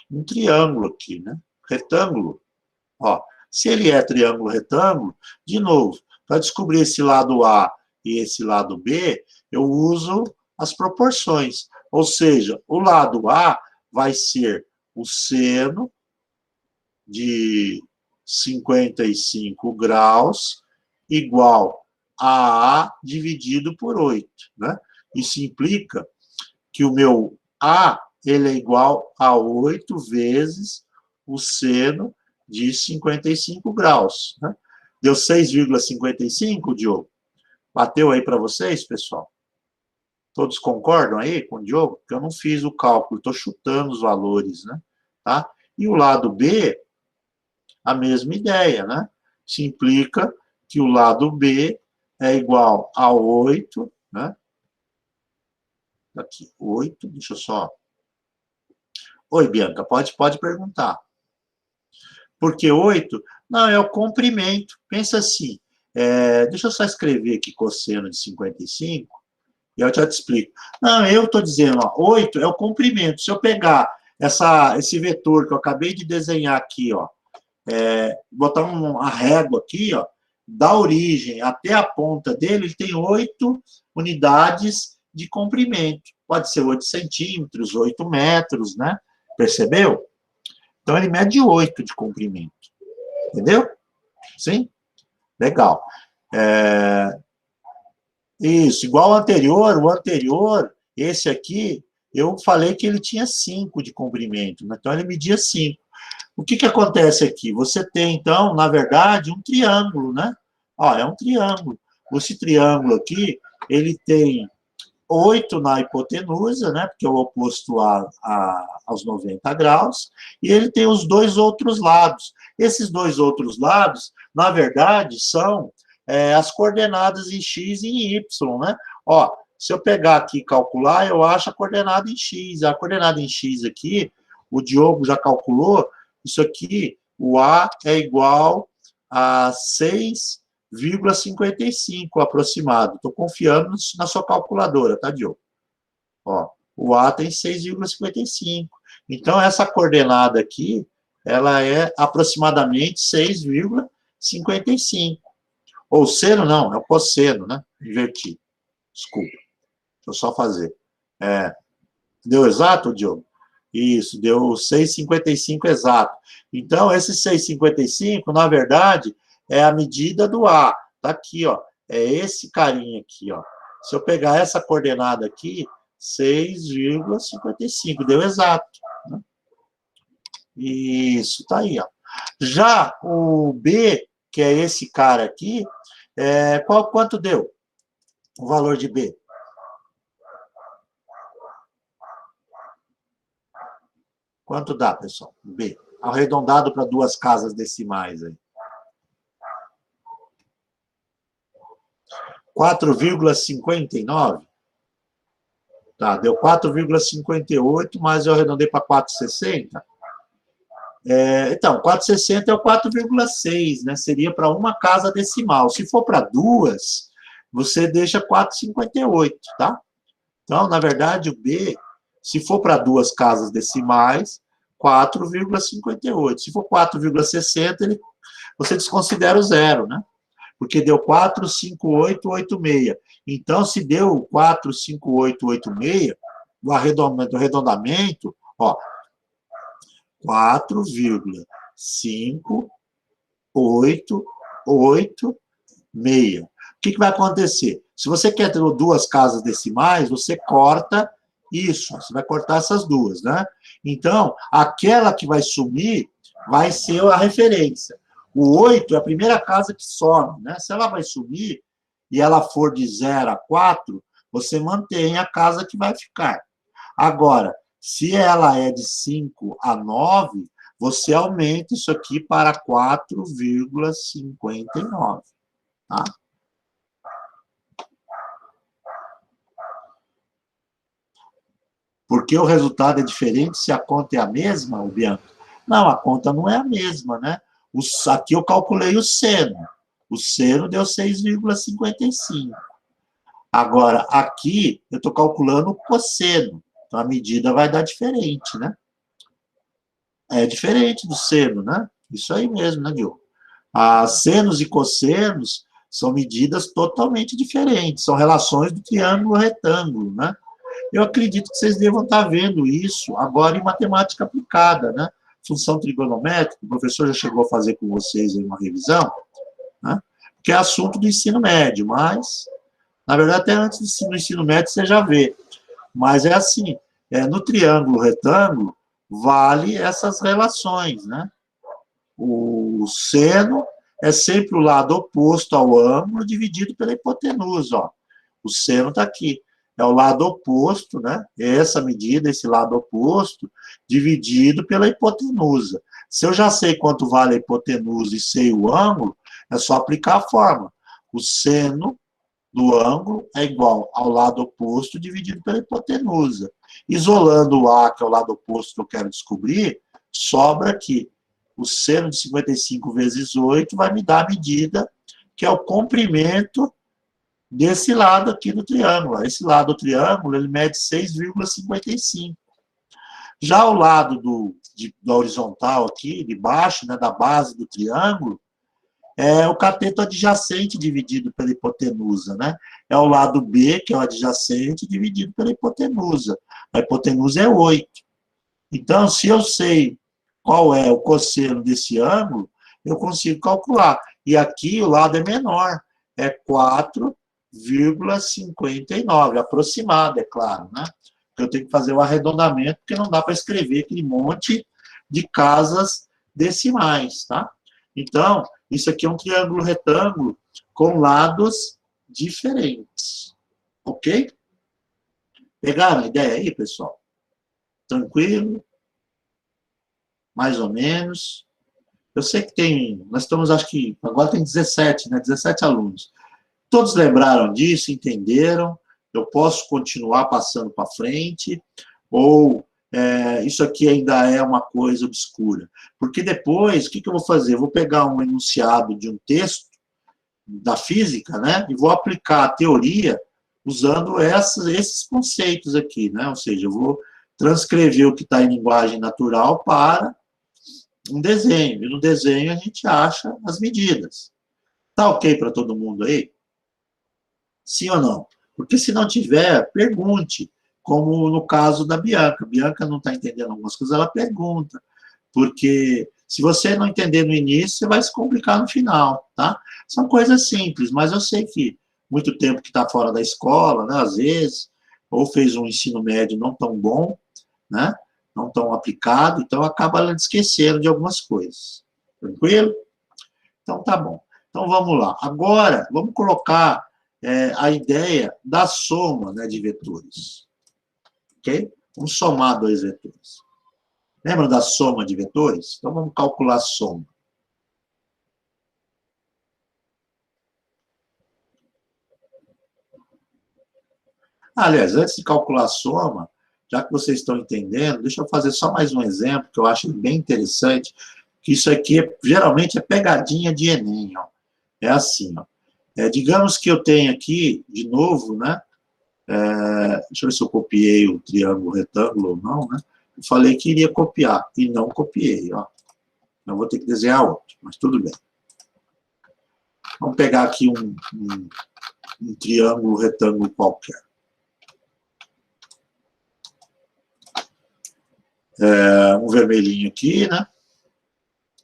Speaker 1: um triângulo aqui, né? Retângulo. Ó, se ele é triângulo retângulo, de novo, para descobrir esse lado A e esse lado B, eu uso as proporções. Ou seja, o lado A vai ser o seno de 55 graus igual a dividido por 8, né? Isso implica que o meu A ele é igual a 8 vezes o seno de 55 graus, né? Deu 6,55, Diogo? Bateu aí para vocês, pessoal? Todos concordam aí com o Diogo? Porque eu não fiz o cálculo, estou chutando os valores, né? Tá? E o lado B, a mesma ideia, né? Isso implica que o lado B é igual a 8, né? Aqui, 8, deixa eu só... Oi, Bianca, pode perguntar. Por que 8? Não, é o comprimento. Pensa assim, deixa eu só escrever aqui cosseno de 55, e eu já te explico. Não, eu estou dizendo, ó, 8 é o comprimento. Se eu pegar esse vetor que eu acabei de desenhar aqui, ó, botar uma régua aqui, ó, da origem até a ponta dele, ele tem 8 unidades de comprimento. Pode ser 8 centímetros, 8 metros, né? Percebeu? Então, ele mede 8 de comprimento. Entendeu? Sim? Legal. Isso, igual ao anterior, o anterior, esse aqui, eu falei que ele tinha 5 de comprimento, né? Então, ele media 5. O que acontece aqui? Você tem, então, na verdade, um triângulo, né? Ó, é um triângulo. Esse triângulo aqui, ele tem 8 na hipotenusa, né? Porque é o oposto aos 90 graus. E ele tem os dois outros lados. Esses dois outros lados, na verdade, são as coordenadas em X e em Y, né? Ó, se eu pegar aqui e calcular, eu acho a coordenada em X. A coordenada em X aqui, o Diogo já calculou, isso aqui, o A é igual a 6,55 aproximado. Estou confiando na sua calculadora, tá, Diogo? Ó, o A tem 6,55. Então, essa coordenada aqui, ela é aproximadamente 6,55. Ou seno, não, é o cosseno, né? Inverti. Desculpa. Deixa eu só fazer. Deu exato, Diogo? Isso, deu 6,55 exato. Então, esse 6,55, na verdade, é a medida do A. Tá aqui, ó. É esse carinha aqui, ó. Se eu pegar essa coordenada aqui, 6,55, deu exato. Né? Isso, tá aí, ó. Já o B, que é esse cara aqui, quanto deu o valor de B? Quanto dá, pessoal? B. Arredondado para duas casas decimais aí. 4,59? Tá, deu 4,58, mas eu arredondei para 4,60. Então, 4,60 é o 4,6, né? Seria para uma casa decimal. Se for para duas, você deixa 4,58, tá? Então, na verdade, o B, se for para duas casas decimais, 4,58. Se for 4,60, você desconsidera o zero, né? Porque deu 4,5886. Então, se deu 4,5886, o arredondamento, ó, 4,588,6. O que vai acontecer? Se você quer ter duas casas decimais, você corta isso, você vai cortar essas duas, né? Então, aquela que vai sumir vai ser a referência. O 8 é a primeira casa que some, né? Se ela vai sumir e ela for de 0 a 4, você mantém a casa que vai ficar. Agora, se ela é de 5 a 9, você aumenta isso aqui para 4,59, tá? Porque o resultado é diferente se a conta é a mesma, Bianca? Não, a conta não é a mesma, né? Aqui eu calculei o seno. O seno deu 6,55. Agora, aqui eu estou calculando o cosseno. Então, a medida vai dar diferente, né? É diferente do seno, né? Isso aí mesmo, né, Diogo? Senos e cossenos são medidas totalmente diferentes. São relações do triângulo retângulo, né? Eu acredito que vocês devam estar vendo isso agora em matemática aplicada, né? Função trigonométrica, o professor já chegou a fazer com vocês aí uma revisão, né? Que é assunto do ensino médio, mas, na verdade, até antes do ensino médio você já vê. Mas é assim, no triângulo retângulo, vale essas relações, né? O seno é sempre o lado oposto ao ângulo dividido pela hipotenusa, ó. O seno está aqui. É o lado oposto, né? Essa medida, esse lado oposto, dividido pela hipotenusa. Se eu já sei quanto vale a hipotenusa e sei o ângulo, é só aplicar a fórmula. O seno do ângulo é igual ao lado oposto dividido pela hipotenusa. Isolando o A, que é o lado oposto que eu quero descobrir, sobra aqui. O seno de 55 vezes 8 vai me dar a medida, que é o comprimento desse lado aqui do triângulo. Esse lado do triângulo, ele mede 6,55. Já o lado da horizontal aqui, de baixo, né, da base do triângulo, é o cateto adjacente dividido pela hipotenusa, né? É o lado B, que é o adjacente, dividido pela hipotenusa. A hipotenusa é 8. Então, se eu sei qual é o cosseno desse ângulo, eu consigo calcular. E aqui o lado é menor, é 4,59, aproximado, é claro, né? Eu tenho que fazer o arredondamento, porque não dá para escrever aquele monte de casas decimais, tá? Então, isso aqui é um triângulo retângulo com lados diferentes, ok? Pegaram a ideia aí, pessoal? Tranquilo? Mais ou menos. Eu sei que nós estamos, acho que, agora tem 17, né? 17 alunos. Todos lembraram disso, entenderam? Eu posso continuar passando para frente, ou isso aqui ainda é uma coisa obscura? Porque depois, o que eu vou fazer? Eu vou pegar um enunciado de um texto da física, né? E vou aplicar a teoria usando esses conceitos aqui, né? Ou seja, eu vou transcrever o que está em linguagem natural para um desenho. E no desenho a gente acha as medidas. Tá ok para todo mundo aí? Sim ou não? Porque se não tiver, pergunte. Como no caso da Bianca. Bianca não está entendendo algumas coisas, ela pergunta. Porque se você não entender no início, você vai se complicar no final, tá? São coisas simples, mas eu sei que muito tempo que está fora da escola, né, às vezes, ou fez um ensino médio não tão bom, né, não tão aplicado, então acaba esquecendo de algumas coisas. Tranquilo? Então tá bom. Então vamos lá. Agora, vamos colocar a ideia da soma, né, de vetores. Ok? Vamos somar dois vetores. Lembra da soma de vetores? Então, vamos calcular a soma. Aliás, antes de calcular a soma, já que vocês estão entendendo, deixa eu fazer só mais um exemplo, que eu acho bem interessante, que isso aqui geralmente é pegadinha de Enem, ó. É assim, ó. Digamos que eu tenho aqui, de novo, né? Deixa eu ver se eu copiei o triângulo retângulo ou não, né? Eu falei que iria copiar, e não copiei, ó. Eu vou ter que desenhar outro, mas tudo bem. Vamos pegar aqui um triângulo retângulo qualquer. Um vermelhinho aqui, né?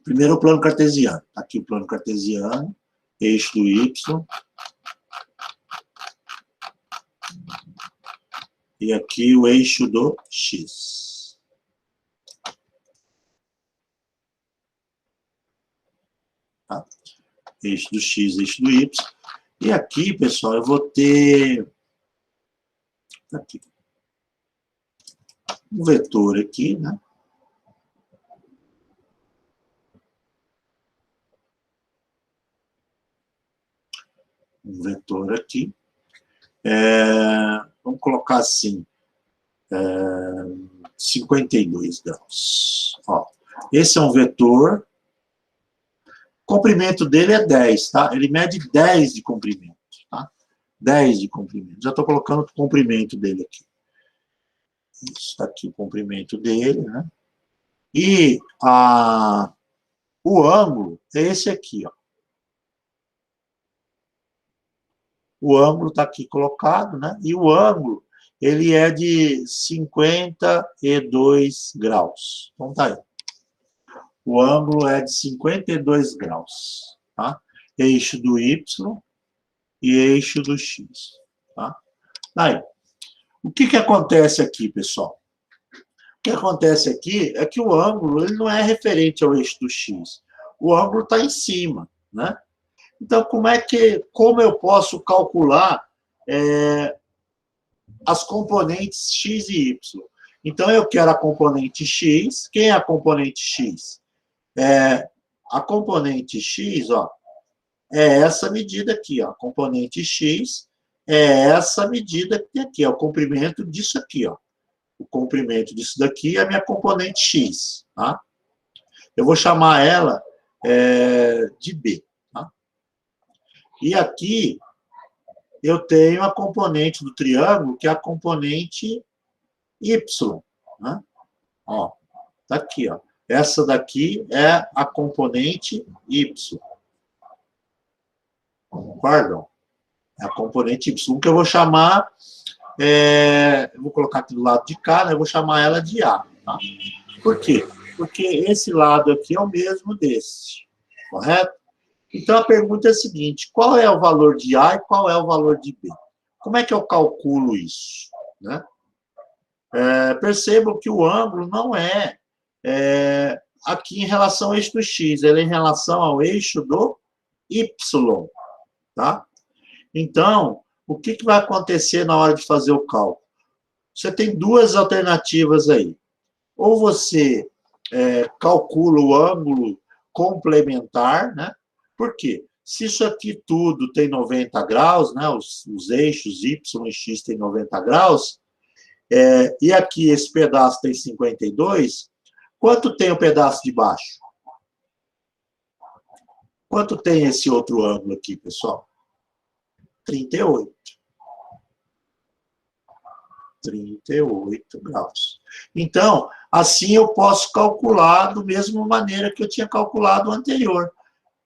Speaker 1: Primeiro o plano cartesiano. Aqui o plano cartesiano, eixo do Y. E aqui o eixo do X. Tá? Eixo do X, eixo do Y. E aqui, pessoal, eu vou ter... Aqui. Um vetor aqui, né? Um vetor aqui. Vamos colocar assim, 52 graus. Ó, esse é um vetor, o comprimento dele é 10, tá? Ele mede 10 de comprimento, tá? 10 de comprimento. Já estou colocando o comprimento dele aqui. Isso, tá aqui o comprimento dele, né? E o ângulo é esse aqui, ó. O ângulo está aqui colocado, né? E o ângulo, ele é de 52 graus. Então, tá aí. O ângulo é de 52 graus, tá? Eixo do Y e eixo do X, tá? Aí, o que acontece aqui, pessoal? O que acontece aqui é que o ângulo ele não é referente ao eixo do X. O ângulo está em cima, né? Então, como eu posso calcular as componentes X e Y? Então, eu quero a componente X. Quem é a componente X? A componente X, ó, é essa medida aqui, ó. A componente X é essa medida que tem aqui, ó, o comprimento disso aqui, ó. O comprimento disso daqui é a minha componente X, tá? Eu vou chamar ela de B, tá? E aqui eu tenho a componente do triângulo, que é a componente Y, né? Ó, tá aqui, ó. Essa daqui é a componente Y. Concordam? É a componente Y, que eu vou chamar, eu vou colocar aqui do lado de cá, né? Eu vou chamar ela de A, tá? Por quê? Porque esse lado aqui é o mesmo desse, correto? Então, a pergunta é a seguinte, qual é o valor de A e qual é o valor de B? Como é que eu calculo isso, né? Percebam que o ângulo não aqui em relação ao eixo do X, ele é em relação ao eixo do Y, tá? Então, o que vai acontecer na hora de fazer o cálculo? Você tem duas alternativas aí. Ou você calcula o ângulo complementar, né? Por quê? Se isso aqui tudo tem 90 graus, né? Os eixos Y e X tem 90 graus, e aqui esse pedaço tem 52, quanto tem o pedaço de baixo? Quanto tem esse outro ângulo aqui, pessoal? 38. 38 graus. Então, assim eu posso calcular da mesma maneira que eu tinha calculado o anterior.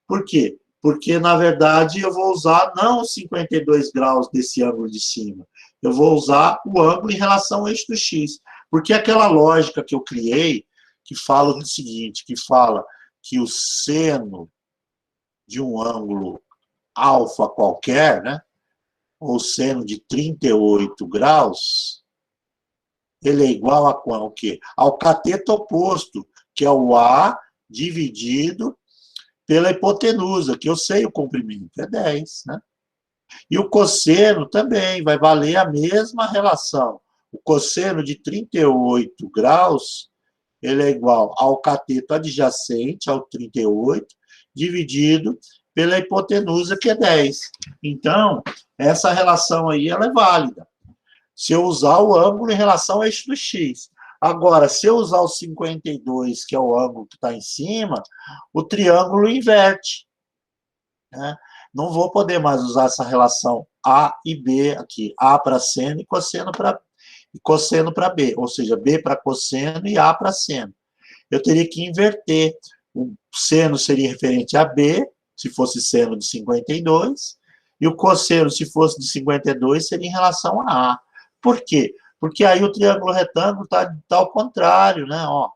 Speaker 1: Por quê? Porque, na verdade, eu vou usar não os 52 graus desse ângulo de cima, eu vou usar o ângulo em relação ao eixo do X. Porque aquela lógica que eu criei, que fala o seguinte, que fala que o seno de um ângulo alfa qualquer, né, ou seno de 38 graus, ele é igual ao quê? Ao cateto oposto, que é o A dividido pela hipotenusa, que eu sei o comprimento, é 10, né? E o cosseno também vai valer a mesma relação. O cosseno de 38 graus ele é igual ao cateto adjacente, ao 38, dividido pela hipotenusa, que é 10. Então, essa relação aí, ela é válida. Se eu usar o ângulo em relação ao eixo do x. Agora, se eu usar o 52, que é o ângulo que está em cima, o triângulo inverte, né? Não vou poder mais usar essa relação A e B aqui. A para seno e cosseno para B. Ou seja, B para cosseno e A para seno. Eu teria que inverter. O seno seria referente a B, se fosse seno de 52, e o cosseno, se fosse de 52, seria em relação a A. Por quê? Porque aí o triângulo retângulo está ao contrário, né? Ó,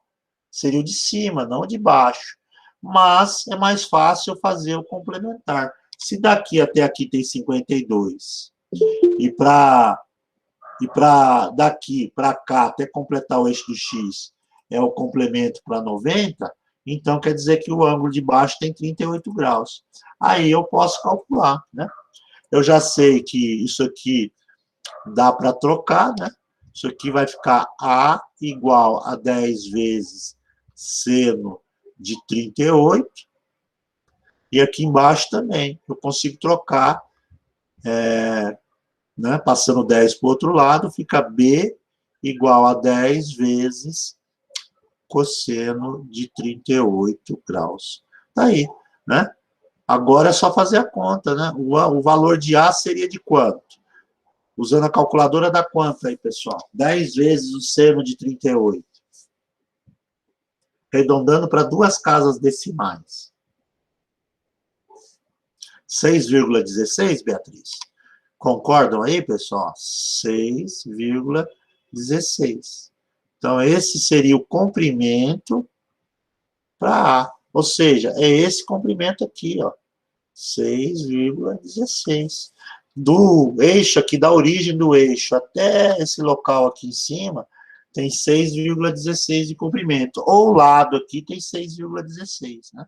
Speaker 1: seria o de cima, não o de baixo. Mas é mais fácil eu fazer o complementar. Se daqui até aqui tem 52, e para daqui para cá, até completar o eixo do x, é o complemento para 90, então quer dizer que o ângulo de baixo tem 38 graus. Aí eu posso calcular, né? Eu já sei que isso aqui dá para trocar, né? Isso aqui vai ficar A igual a 10 vezes seno de 38. E aqui embaixo também. Eu consigo trocar, né? Passando 10 para o outro lado, fica B igual a 10 vezes cosseno de 38 graus. Tá aí, né? Agora é só fazer a conta, né? O valor de A seria de quanto? Usando a calculadora, dá quanto aí, pessoal? 10 vezes o seno de 38. Arredondando para duas casas decimais. 6,16, Beatriz? Concordam aí, pessoal? 6,16. Então, esse seria o comprimento para A. Ou seja, é esse comprimento aqui, ó. 6,16. Do eixo aqui, da origem do eixo até esse local aqui em cima, tem 6,16 de comprimento. Ou o lado aqui tem 6,16, né?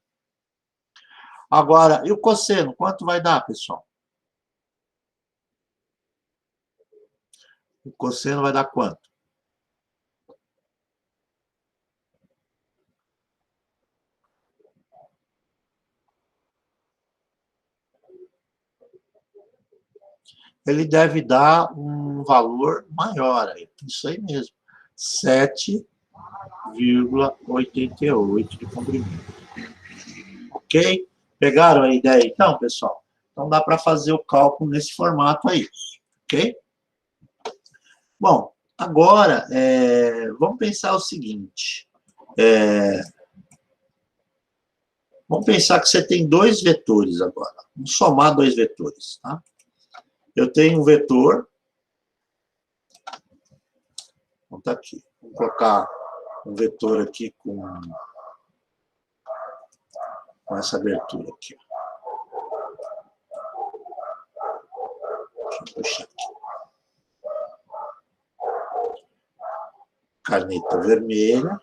Speaker 1: Agora, e o cosseno, quanto vai dar, pessoal? O cosseno vai dar quanto? Ele deve dar um valor maior aí. Isso aí mesmo. 7,88 de comprimento. Ok? Pegaram a ideia então, pessoal? Então dá para fazer o cálculo nesse formato aí. Ok? Bom, agora vamos pensar o seguinte. Vamos pensar que você tem dois vetores agora. Vamos somar dois vetores. Tá? Eu tenho um vetor. Vamos tá aqui. Vamos colocar um vetor aqui com essa abertura aqui. Deixa eu puxar aqui. Caneta vermelha.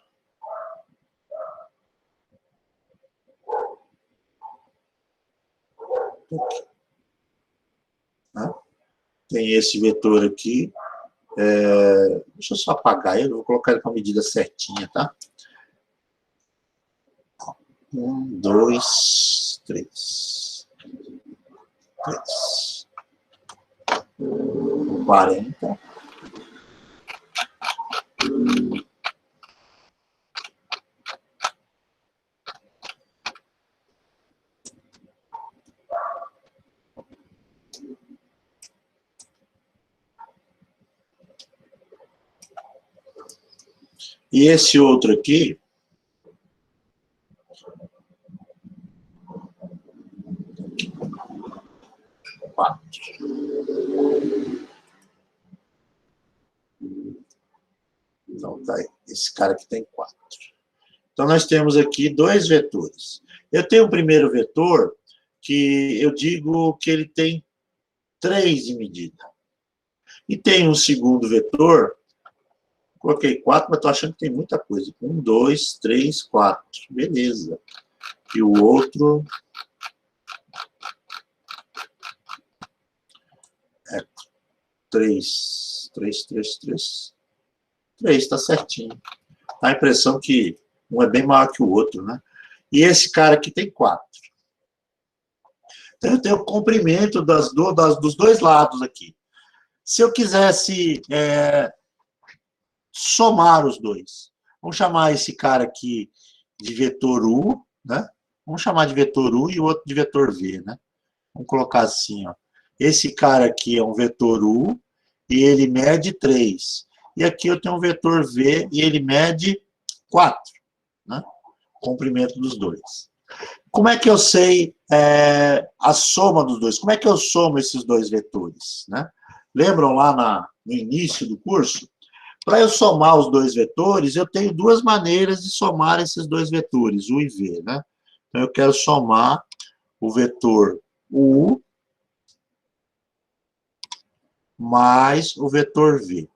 Speaker 1: Aqui. Tá? Tem esse vetor aqui. Deixa eu só apagar ele, vou colocar ele com a medida certinha, tá? 1, 2, 3. 40. E esse outro aqui, então, tá aí. Esse cara aqui tem 4. Então, nós temos aqui dois vetores. Eu tenho um primeiro vetor que eu digo que ele tem 3 de medida. E tem um segundo vetor, coloquei 4, mas estou achando que tem muita coisa. 1, 2, 3, 4. Beleza. E o outro é 3. 3, 3, 3. 3, está certinho. Dá a impressão que um é bem maior que o outro, né? E esse cara aqui tem 4. Então, eu tenho o comprimento dos dois lados aqui. Se eu quisesse somar os dois, vamos chamar esse cara aqui de vetor U, né? Vamos chamar de vetor U e o outro de vetor V, né? Vamos colocar assim, ó. Esse cara aqui é um vetor U e ele mede 3. E aqui eu tenho um vetor V e ele mede 4, né? Comprimento dos dois. Como é que eu sei a soma dos dois? Como é que eu somo esses dois vetores, né? Lembram lá no início do curso? Para eu somar os dois vetores, eu tenho duas maneiras de somar esses dois vetores, U e V, né? Então, eu quero somar o vetor U mais o vetor V.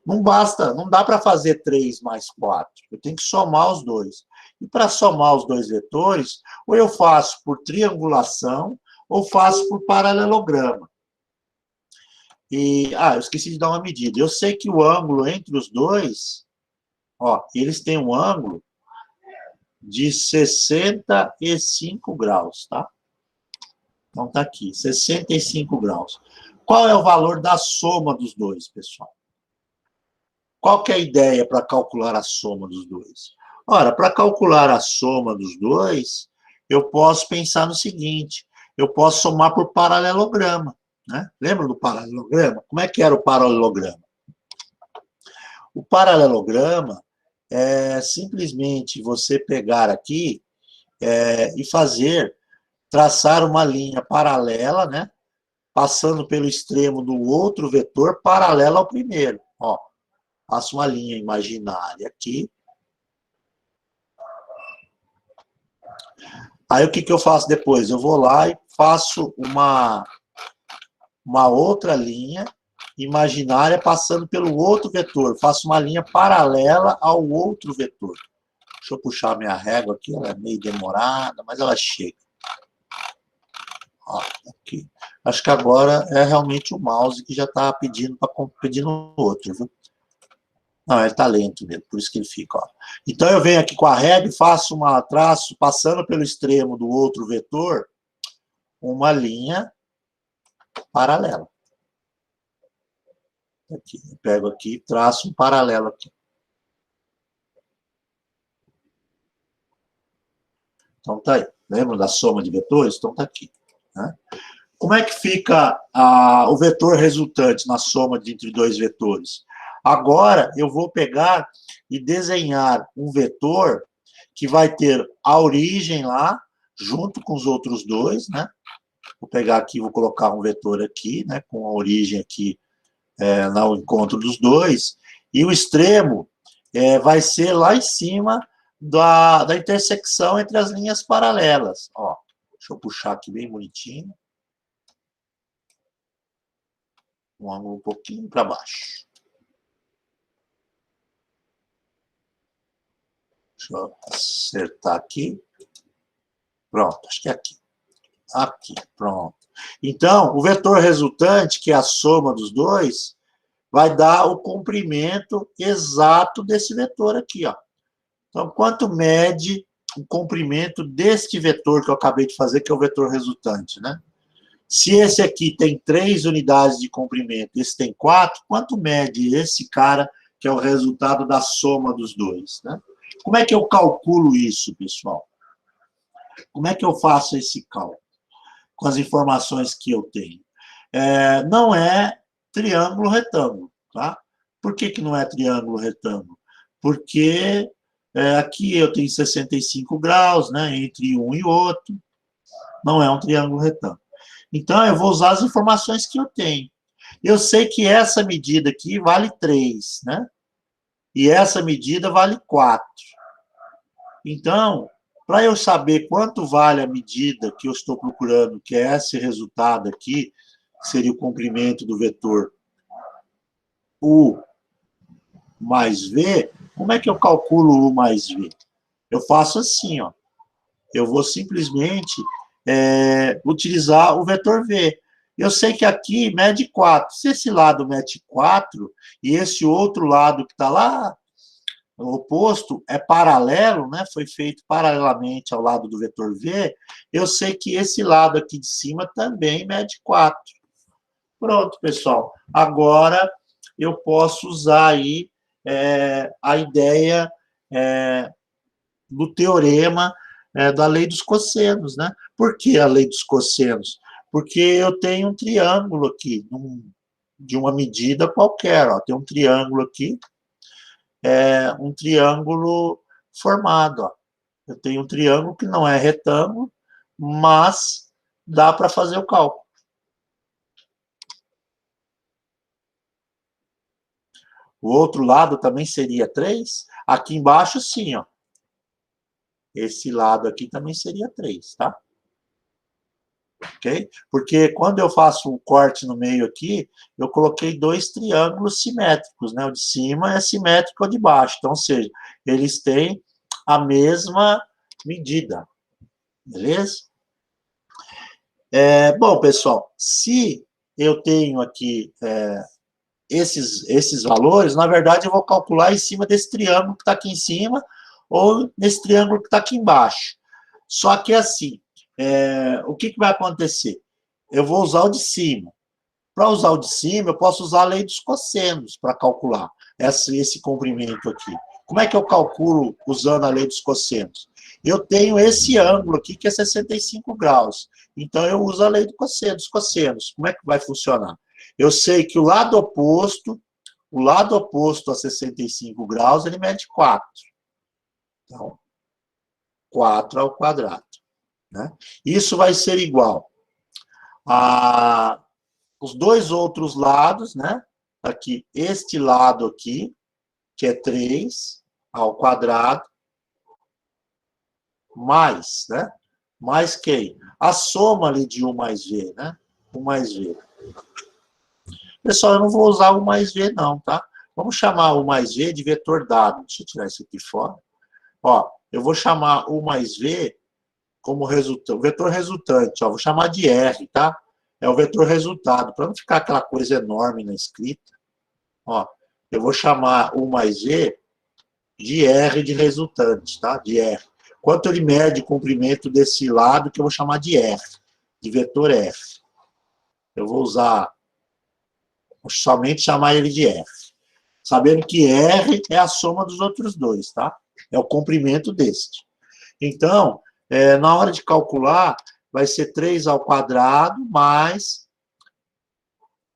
Speaker 1: Não basta, não dá para fazer 3 mais 4. Eu tenho que somar os dois. E para somar os dois vetores, ou eu faço por triangulação, ou faço por paralelograma. E, eu esqueci de dar uma medida. Eu sei que o ângulo entre os dois, ó, eles têm um ângulo de 65 graus, tá? Então, tá aqui, 65 graus. Qual é o valor da soma dos dois, pessoal? Qual que é a ideia para calcular a soma dos dois? Ora, para calcular a soma dos dois, eu posso pensar no seguinte, eu posso somar por paralelograma, né? Lembra do paralelograma? Como é que era o paralelograma? O paralelograma é simplesmente você pegar aqui e traçar uma linha paralela, né? Passando pelo extremo do outro vetor paralela ao primeiro. Ó, faço uma linha imaginária aqui. Aí o que eu faço depois? Eu vou lá e faço uma outra linha imaginária passando pelo outro vetor. Faço uma linha paralela ao outro vetor. Deixa eu puxar minha régua aqui, ela é meio demorada, mas ela chega. Ó, aqui. Acho que agora é realmente o mouse que já está pedindo outro, viu? Não, ele está lento mesmo, por isso que ele fica, ó. Então, eu venho aqui com a régua e faço traço, passando pelo extremo do outro vetor, uma linha paralela. Aqui, eu pego aqui e traço um paralelo aqui. Então, tá aí. Lembra da soma de vetores? Então, tá aqui, né? Como é que fica o vetor resultante na soma entre dois vetores? Agora, eu vou pegar e desenhar um vetor que vai ter a origem lá, junto com os outros dois, né? Vou pegar aqui, vou colocar um vetor aqui, né? Com a origem aqui no encontro dos dois. E o extremo vai ser lá em cima da intersecção entre as linhas paralelas. Ó, deixa eu puxar aqui bem bonitinho. Um ângulo um pouquinho para baixo. Deixa eu acertar aqui. Pronto, acho que é aqui. Aqui, pronto. Então, o vetor resultante, que é a soma dos dois, vai dar o comprimento exato desse vetor aqui, ó. Então, quanto mede o comprimento deste vetor que eu acabei de fazer, que é o vetor resultante, né? Se esse aqui tem 3 unidades de comprimento, esse tem 4, quanto mede esse cara, que é o resultado da soma dos dois, né? Como é que eu calculo isso, pessoal? Como é que eu faço esse cálculo? Com as informações que eu tenho. Não é triângulo retângulo, tá? Por que não é triângulo retângulo? Porque aqui eu tenho 65 graus, né, entre um e outro. Não é um triângulo retângulo. Então, eu vou usar as informações que eu tenho. Eu sei que essa medida aqui vale 3, né? E essa medida vale 4. Então, para eu saber quanto vale a medida que eu estou procurando, que é esse resultado aqui, que seria o comprimento do vetor U mais V, como é que eu calculo U mais V? Eu faço assim, ó. Eu vou simplesmente utilizar o vetor V. Eu sei que aqui mede 4. Se esse lado mede 4, e esse outro lado que está lá o oposto é paralelo, né? Foi feito paralelamente ao lado do vetor V, eu sei que esse lado aqui de cima também mede 4. Pronto, pessoal. Agora eu posso usar aí a ideia do teorema da lei dos cossenos, né? Por que a lei dos cossenos? Porque eu tenho um triângulo aqui, de uma medida qualquer, ó. Tem um triângulo aqui, um triângulo formado, ó. Eu tenho um triângulo que não é retângulo, mas dá para fazer o cálculo. O outro lado também seria 3. Aqui embaixo, sim, ó. Esse lado aqui também seria 3, tá? Ok? Porque quando eu faço o corte no meio aqui, eu coloquei 2 triângulos simétricos, né? O de cima é simétrico ao de baixo. Então, ou seja, eles têm a mesma medida. Beleza? Bom, pessoal, se eu tenho aqui esses valores, na verdade, eu vou calcular em cima desse triângulo que está aqui em cima ou nesse triângulo que está aqui embaixo. Só que assim, o que vai acontecer? Eu vou usar o de cima. Para usar o de cima, eu posso usar a lei dos cossenos para calcular esse comprimento aqui. Como é que eu calculo usando a lei dos cossenos? Eu tenho esse ângulo aqui, que é 65 graus. Então, eu uso a lei dos cossenos. Como é que vai funcionar? Eu sei que o lado oposto a 65 graus, ele mede 4. Então, 4 ao quadrado. Né? Isso vai ser igual a os dois outros lados, né? Aqui, este lado aqui, que é 3 ao quadrado, mais, né? Mais quem? A soma ali de 1 mais V, né? 1 mais V. Pessoal, eu não vou usar o mais V, não, tá? Vamos chamar o mais V de vetor dado. Deixa eu tirar isso aqui fora. Ó, eu vou chamar o mais V como resultante, vetor resultante, ó, vou chamar de R, tá? É o vetor resultado, para não ficar aquela coisa enorme na escrita. Ó, eu vou chamar o mais V de R de resultante, tá? De R. Quanto ele mede o comprimento desse lado, que eu vou chamar de R, de vetor R. Eu vou somente chamar ele de R. Sabendo que R é a soma dos outros dois, tá? É o comprimento deste. Então, na hora de calcular, vai ser 3 ao quadrado mais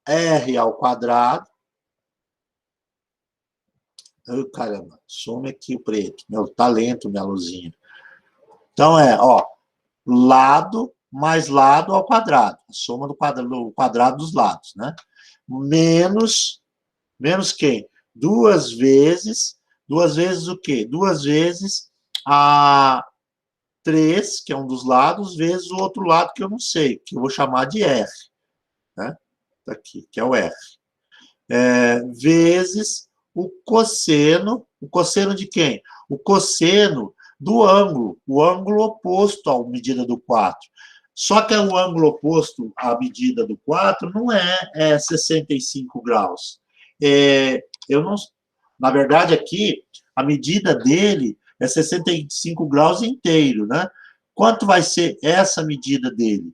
Speaker 1: R ao quadrado. Ai, caramba, some aqui o preto. Meu talento, minha luzinha. Então, ó, lado mais lado ao quadrado. A soma do quadrado dos lados, né? Menos quem? Duas vezes o quê? 2 vezes a 3, que é um dos lados, vezes o outro lado que eu não sei, que eu vou chamar de R, né? Tá aqui, que é o R. Vezes o cosseno de quem? O cosseno do ângulo, o ângulo oposto à medida do 4. Só que o ângulo oposto à medida do 4 não é 65 graus. Eu não, na verdade, aqui, a medida dele é 65 graus inteiro, né? Quanto vai ser essa medida dele?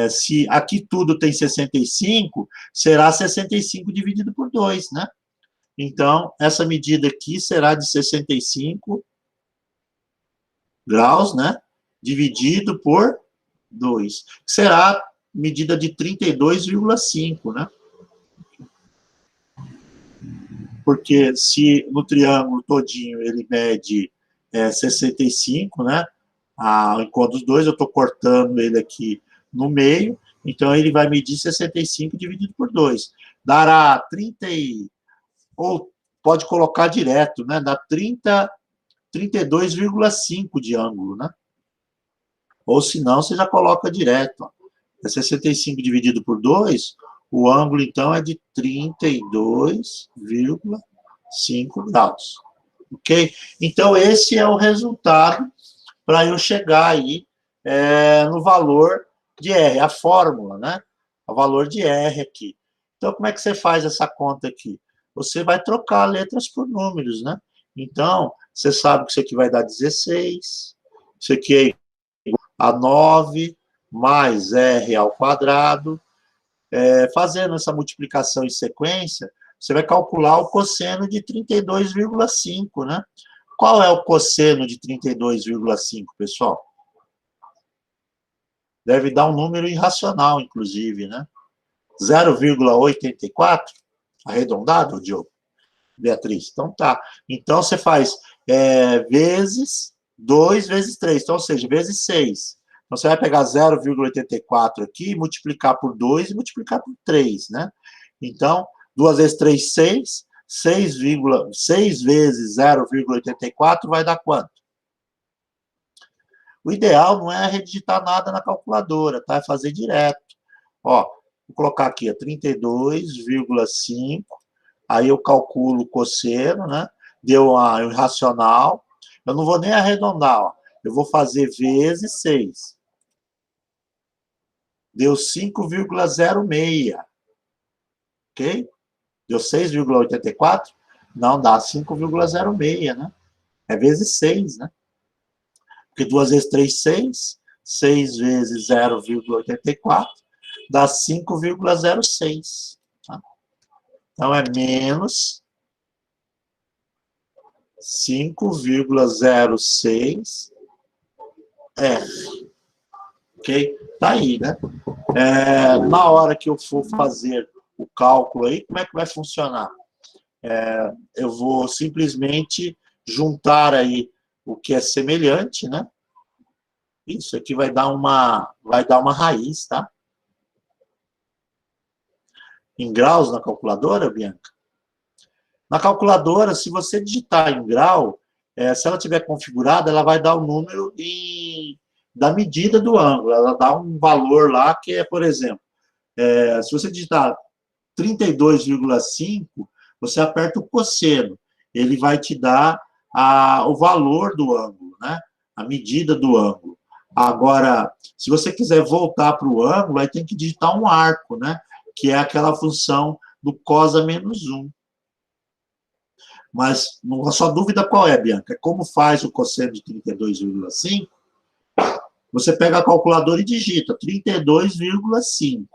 Speaker 1: Se aqui tudo tem 65, será 65 dividido por 2, né? Então, essa medida aqui será de 65 graus, né? Dividido por 2. Será medida de 32,5, né? Porque se no triângulo todinho ele mede 65, né? Ao encontro dos dois, eu estou cortando ele aqui no meio, então ele vai medir 65 dividido por 2. Dará 30 ou pode colocar direto, né? Dá 32,5 de ângulo, né? Ou se não, você já coloca direto. Ó. 65 dividido por 2, o ângulo, então, é de 32,5 graus. Ok? Então, esse é o resultado para eu chegar aí no valor de R, a fórmula, né? O valor de R aqui. Então, como é que você faz essa conta aqui? Você vai trocar letras por números, né? Então, você sabe que isso aqui vai dar 16, isso aqui é igual a 9, mais R ao quadrado. Fazendo essa multiplicação em sequência, você vai calcular o cosseno de 32,5, né? Qual é o cosseno de 32,5, pessoal? Deve dar um número irracional, inclusive, né? 0,84, arredondado, Diogo? Beatriz? Então tá. Então você faz vezes 2 vezes 3, então, ou seja, vezes 6. Então você vai pegar 0,84 aqui, multiplicar por 2 e multiplicar por 3, né? Então, 2 vezes 3, 6. 6 vezes 0,84 vai dar quanto? O ideal não é redigitar nada na calculadora, tá? É fazer direto. Ó, vou colocar aqui, 32,5. Aí eu calculo o cosseno, né? Deu um irracional. Eu não vou nem arredondar, ó. Eu vou fazer vezes 6. Deu 5,06. Ok? Deu 6,84? Não, dá 5,06, né? É vezes 6, né? Porque 2 vezes 3, 6. 6 vezes 0,84 dá 5,06. Tá? Então, é menos 5,06 R. Ok? Tá aí, né? Na hora que eu for fazer o cálculo aí, como é que vai funcionar? Eu vou simplesmente juntar aí o que é semelhante, né? Isso aqui vai dar uma raiz, tá? Em graus na calculadora, Bianca? Na calculadora, se você digitar em grau, se ela tiver configurada, ela vai dar o número da medida do ângulo. Ela dá um valor lá que é, por exemplo, se você digitar 32,5, você aperta o cosseno. Ele vai te dar o valor do ângulo, né? A medida do ângulo. Agora, se você quiser voltar para o ângulo, aí tem que digitar um arco, né? Que é aquela função do cosa menos 1. Mas a sua dúvida qual é, Bianca? Como faz o cosseno de 32,5? Você pega a calculadora e digita 32,5.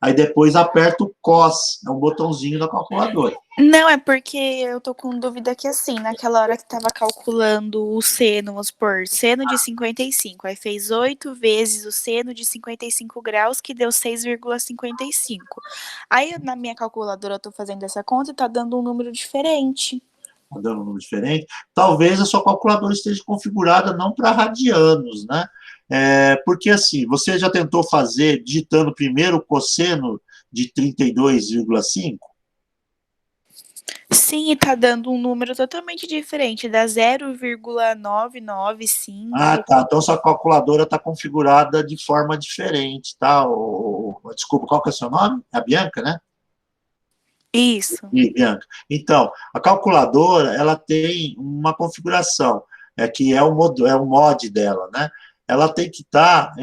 Speaker 1: Aí depois aperta o cos, é um botãozinho da calculadora.
Speaker 2: Não, é porque eu tô com dúvida que assim, naquela hora que tava calculando o seno, vamos supor, seno de 55, aí fez 8 vezes o seno de 55 graus, que deu 6,55. Aí na minha calculadora eu tô fazendo essa conta e tá dando um número diferente.
Speaker 1: Tá dando um número diferente. Talvez a sua calculadora esteja configurada não para radianos, né? Porque assim, você já tentou fazer digitando primeiro o cosseno de 32,5?
Speaker 2: Sim, e tá dando um número totalmente diferente, dá 0,995.
Speaker 1: Ah, tá. Então sua calculadora está configurada de forma diferente, tá? Desculpa, qual que é o seu nome? É a Bianca, né?
Speaker 2: Isso.
Speaker 1: Bianca. Então, a calculadora, ela tem uma configuração, que é o mod dela, né? Ela tem que estar,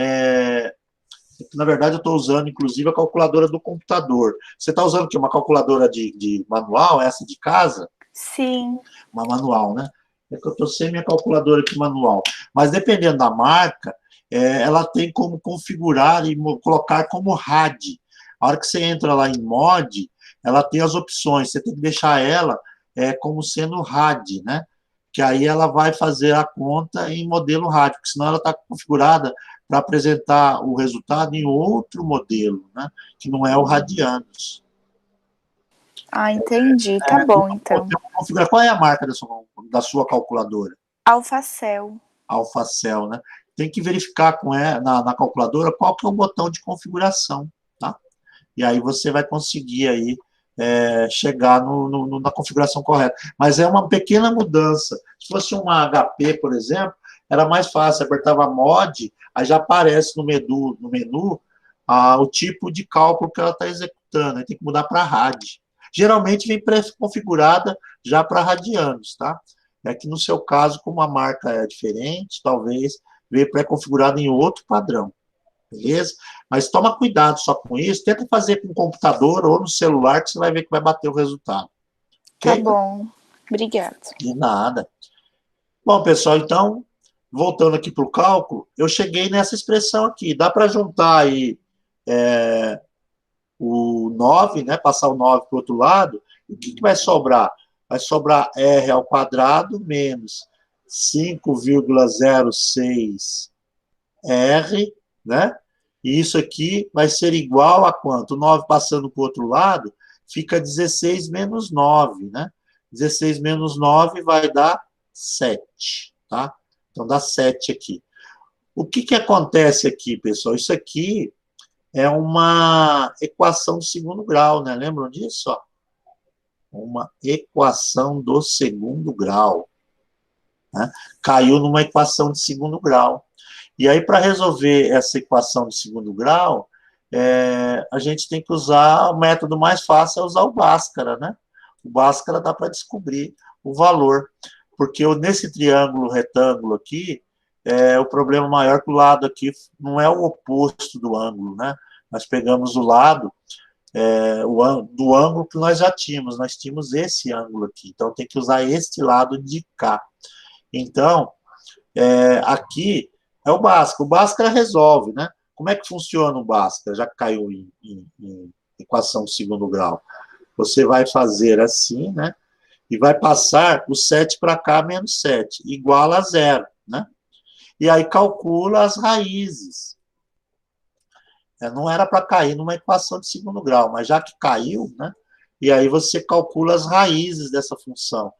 Speaker 1: na verdade, eu estou usando, inclusive, a calculadora do computador. Você está usando o quê? Uma calculadora de manual, essa de casa?
Speaker 2: Sim.
Speaker 1: Uma manual, né? É que eu estou sem minha calculadora aqui manual. Mas, dependendo da marca, ela tem como configurar e colocar como RAD. A hora que você entra lá em mod, ela tem as opções. Você tem que deixar ela como sendo RAD, né? Que aí ela vai fazer a conta em modelo RAD, porque senão ela está configurada para apresentar o resultado em outro modelo, né? Que não é o radianos.
Speaker 2: Ah, entendi. Tá bom, então.
Speaker 1: Qual é a marca da sua calculadora?
Speaker 2: Alfacel.
Speaker 1: Alfacel, né? Tem que verificar na calculadora qual que é o botão de configuração, tá? E aí você vai conseguir aí chegar na configuração correta. Mas é uma pequena mudança. Se fosse uma HP, por exemplo, era mais fácil, apertava mod, aí já aparece no menu o tipo de cálculo que ela está executando, aí tem que mudar para RAD. Geralmente vem pré-configurada já para radianos, tá? É que no seu caso, como a marca é diferente, talvez veio pré-configurada em outro padrão, beleza? Mas toma cuidado só com isso, tenta fazer com o computador ou no celular, que você vai ver que vai bater o resultado.
Speaker 2: Tá
Speaker 1: Ok?
Speaker 2: bom. Obrigada.
Speaker 1: De nada. Bom, pessoal, então, voltando aqui para o cálculo, eu cheguei nessa expressão aqui. Dá para juntar aí o 9, né? Passar o 9 para o outro lado. O que vai sobrar? Vai sobrar R ao quadrado menos 5,06R, né? E isso aqui vai ser igual a quanto? O 9 passando para o outro lado, fica 16 menos 9, né? 16 menos 9 vai dar 7, tá? Então, dá 7 aqui. O que acontece aqui, pessoal? Isso aqui é uma equação do segundo grau, né? Lembram disso? Ó? Uma equação do segundo grau. Né? Caiu numa equação de segundo grau. E aí, para resolver essa equação de segundo grau, a gente tem que usar o método mais fácil, é usar o Bhaskara, né? O Bhaskara dá para descobrir o valor. Porque nesse triângulo retângulo aqui, o problema maior que o lado aqui não é o oposto do ângulo, né? Nós pegamos o lado do ângulo que nós já tínhamos. Nós tínhamos esse ângulo aqui. Então, tem que usar este lado de cá. Então, aqui é o Bhaskara. O Bhaskara resolve, né? Como é que funciona o Bhaskara, já que caiu em equação de segundo grau? Você vai fazer assim, né? E vai passar o 7 para cá menos 7, igual a 0, né? E aí calcula as raízes. Não era para cair numa equação de segundo grau, mas já que caiu, né? E aí você calcula as raízes dessa função.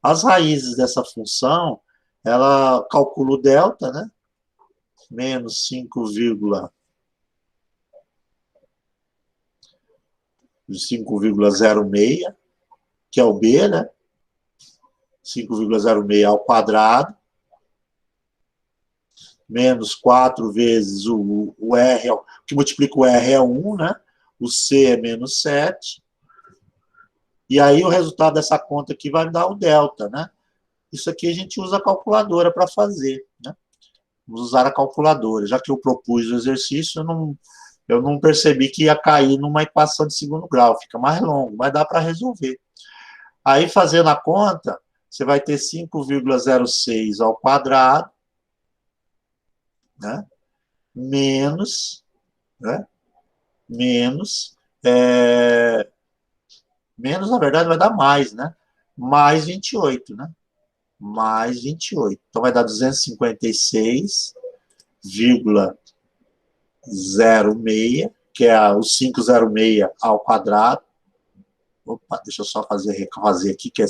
Speaker 1: As raízes dessa função, ela calcula o delta, né? Menos 5,06, que é o B, né? 5,06 ao quadrado, menos 4 vezes o R, que multiplica o R é 1, né? O C é menos 7. E aí o resultado dessa conta aqui vai dar o delta, né? Isso aqui a gente usa a calculadora para fazer, né? Vamos usar a calculadora. Já que eu propus o exercício, eu não percebi que ia cair numa equação de segundo grau. Fica mais longo, mas dá para resolver. Aí, fazendo a conta, você vai ter 5,06 ao quadrado, né? Menos, né? Menos, na verdade, vai dar mais, né? Mais 28, né? Mais 28. Então, vai dar 256,06, que é o 506 ao quadrado. Opa, deixa eu só fazer aqui, que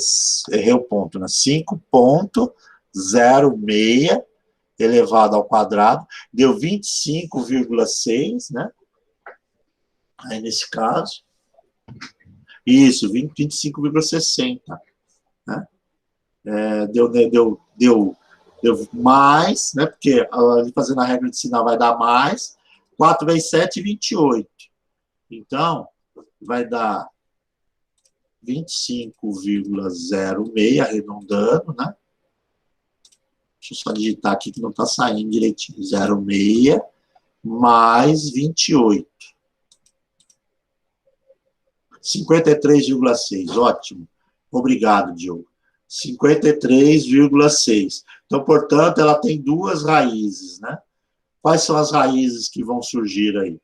Speaker 1: errei o ponto, né? 5,06 elevado ao quadrado, deu 25,6, né? Aí, nesse caso, isso, 25,60, né? Deu mais, né? Porque ali fazendo a regra de sinal vai dar mais. 4 vezes 7, 28. Então, vai dar 25,06, arredondando, né? Deixa eu só digitar aqui que não está saindo direitinho. 0,6 mais 28. 53,6. Ótimo. Obrigado, Diogo. 53,6. Então, portanto, ela tem duas raízes, né? Quais são as raízes que vão surgir aí?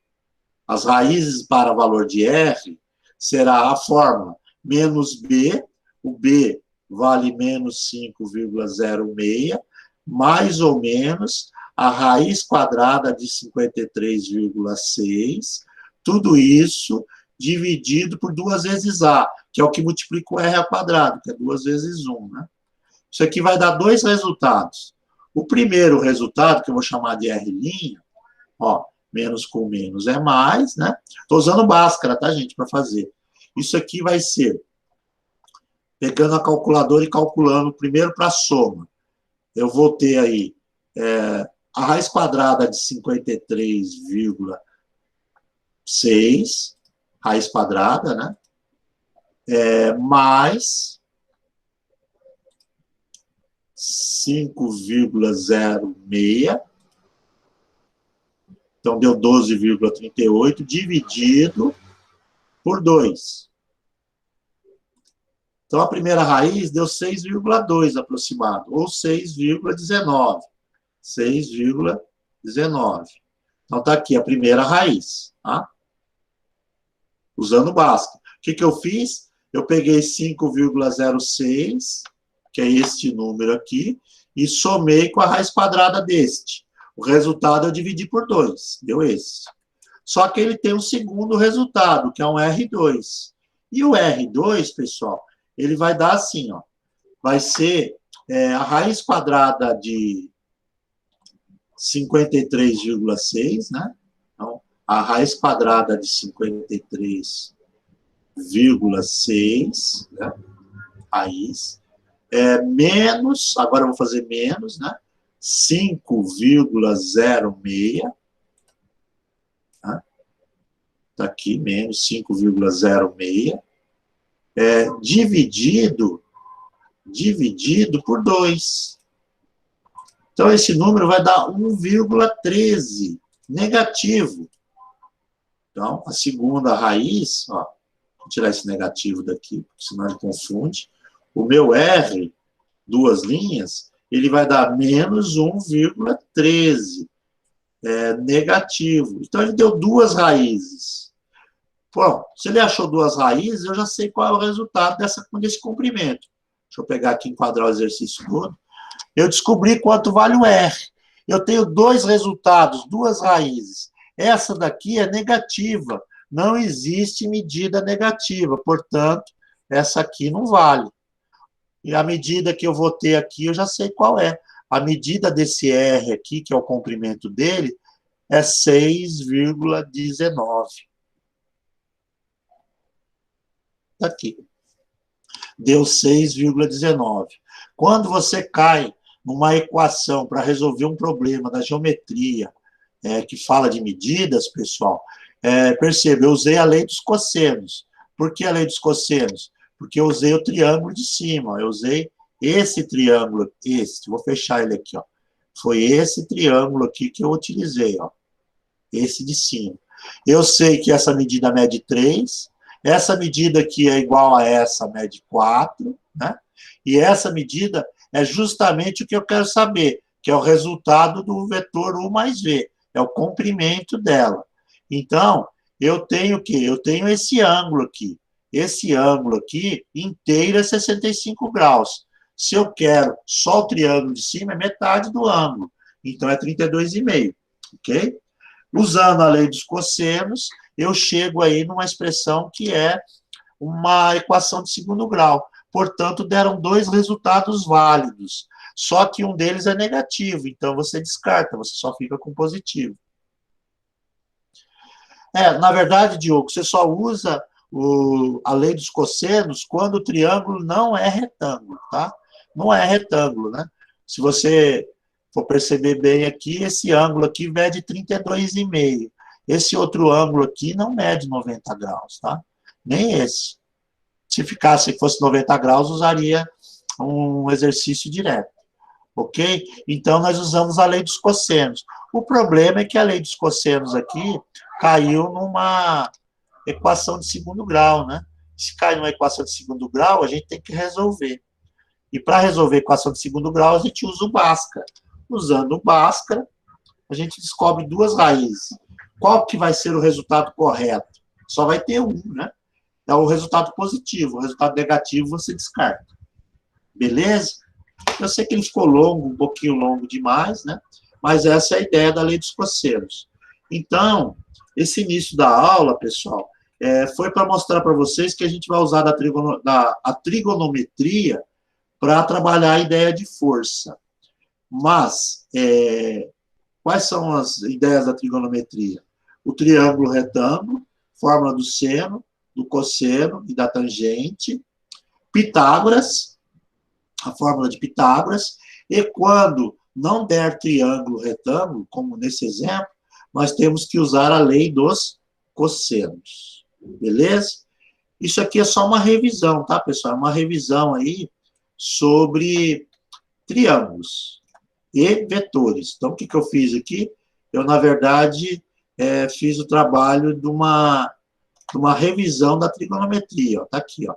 Speaker 1: As raízes para valor de R será a fórmula menos B, o B vale menos 5,06, mais ou menos a raiz quadrada de 53,6, tudo isso dividido por 2 vezes A, que é o que multiplica o R ao quadrado, que é 2 vezes 1, né? Isso aqui vai dar dois resultados. O primeiro resultado, que eu vou chamar de R', ó, menos com menos é mais, né? Estou usando Bhaskara, tá, gente, para fazer. Isso aqui vai ser pegando a calculadora e calculando primeiro para a soma. Eu vou ter aí a raiz quadrada de 53,6, raiz quadrada, né? Mais 5,06. Então, deu 12,38 dividido por 2. Então, a primeira raiz deu 6,2 aproximado, ou 6,19. 6,19. Então, está aqui a primeira raiz, tá? Usando o Bhaskara. O que eu fiz? Eu peguei 5,06, que é este número aqui, e somei com a raiz quadrada deste. O resultado eu dividi por 2, deu esse. Só que ele tem um segundo resultado, que é um R2. E o R2, pessoal, ele vai dar assim, ó. Vai ser a raiz quadrada de 53,6, né? Então, a raiz quadrada de 53,6, né? Raiz. Menos, agora eu vou fazer menos, né? 5,06. Tá? Tá aqui, menos 5,06. Dividido por 2. Então, esse número vai dar 1,13, negativo. Então, a segunda raiz, ó, vou tirar esse negativo daqui, senão ele confunde. O meu R, duas linhas, ele vai dar menos 1,13, negativo. Então, ele deu duas raízes. Bom, se ele achou duas raízes, eu já sei qual é o resultado desse comprimento. Deixa eu pegar aqui e enquadrar o exercício todo. Eu descobri quanto vale o R. Eu tenho dois resultados, duas raízes. Essa daqui é negativa. Não existe medida negativa. Portanto, essa aqui não vale. E a medida que eu vou ter aqui, eu já sei qual é. A medida desse R aqui, que é o comprimento dele, é 6,19. Está aqui. Deu 6,19. Quando você cai numa equação para resolver um problema da geometria, que fala de medidas, pessoal, perceba, eu usei a lei dos cossenos. Por que a lei dos cossenos? Porque eu usei o triângulo de cima, eu usei esse triângulo, vou fechar ele aqui, ó. Foi esse triângulo aqui que eu utilizei, ó. Esse de cima. Eu sei que essa medida mede 3, essa medida aqui é igual a essa, mede 4, né? E essa medida é justamente o que eu quero saber, que é o resultado do vetor U mais V, é o comprimento dela. Então, eu tenho o quê? Eu tenho esse ângulo aqui. Esse ângulo aqui, inteiro, é 65 graus. Se eu quero só o triângulo de cima, é metade do ângulo. Então, é 32,5, ok? Usando a lei dos cossenos, eu chego aí numa expressão que é uma equação de segundo grau. Portanto, deram dois resultados válidos. Só que um deles é negativo, então você descarta, você só fica com positivo. Na verdade, Diogo, você só usa a lei dos cossenos quando o triângulo não é retângulo, tá? Não é retângulo, né? Se você for perceber bem aqui, esse ângulo aqui mede 32,5. Esse outro ângulo aqui não mede 90 graus, tá? Nem esse. Se fosse 90 graus, usaria um exercício direto, ok? Então, nós usamos a lei dos cossenos. O problema é que a lei dos cossenos aqui caiu numa equação de segundo grau, né? Se cai numa equação de segundo grau, a gente tem que resolver. E para resolver a equação de segundo grau, a gente usa o Bhaskara. Usando o Bhaskara, a gente descobre duas raízes. Qual que vai ser o resultado correto? Só vai ter um, né? É o resultado positivo. O resultado negativo você descarta. Beleza? Eu sei que ele ficou longo, um pouquinho longo demais, né? Mas essa é a ideia da lei dos cossenos. Então, esse início da aula, pessoal, foi para mostrar para vocês que a gente vai usar a trigonometria para trabalhar a ideia de força. Mas, quais são as ideias da trigonometria? O triângulo retângulo, fórmula do seno, do cosseno e da tangente, Pitágoras, a fórmula de Pitágoras, e quando não der triângulo retângulo, como nesse exemplo, nós temos que usar a lei dos cossenos. Beleza? Isso aqui é só uma revisão, tá, pessoal? É uma revisão aí sobre triângulos e vetores. Então, o que eu fiz aqui? Eu, na verdade, fiz o trabalho de uma revisão da trigonometria. Está aqui, ó.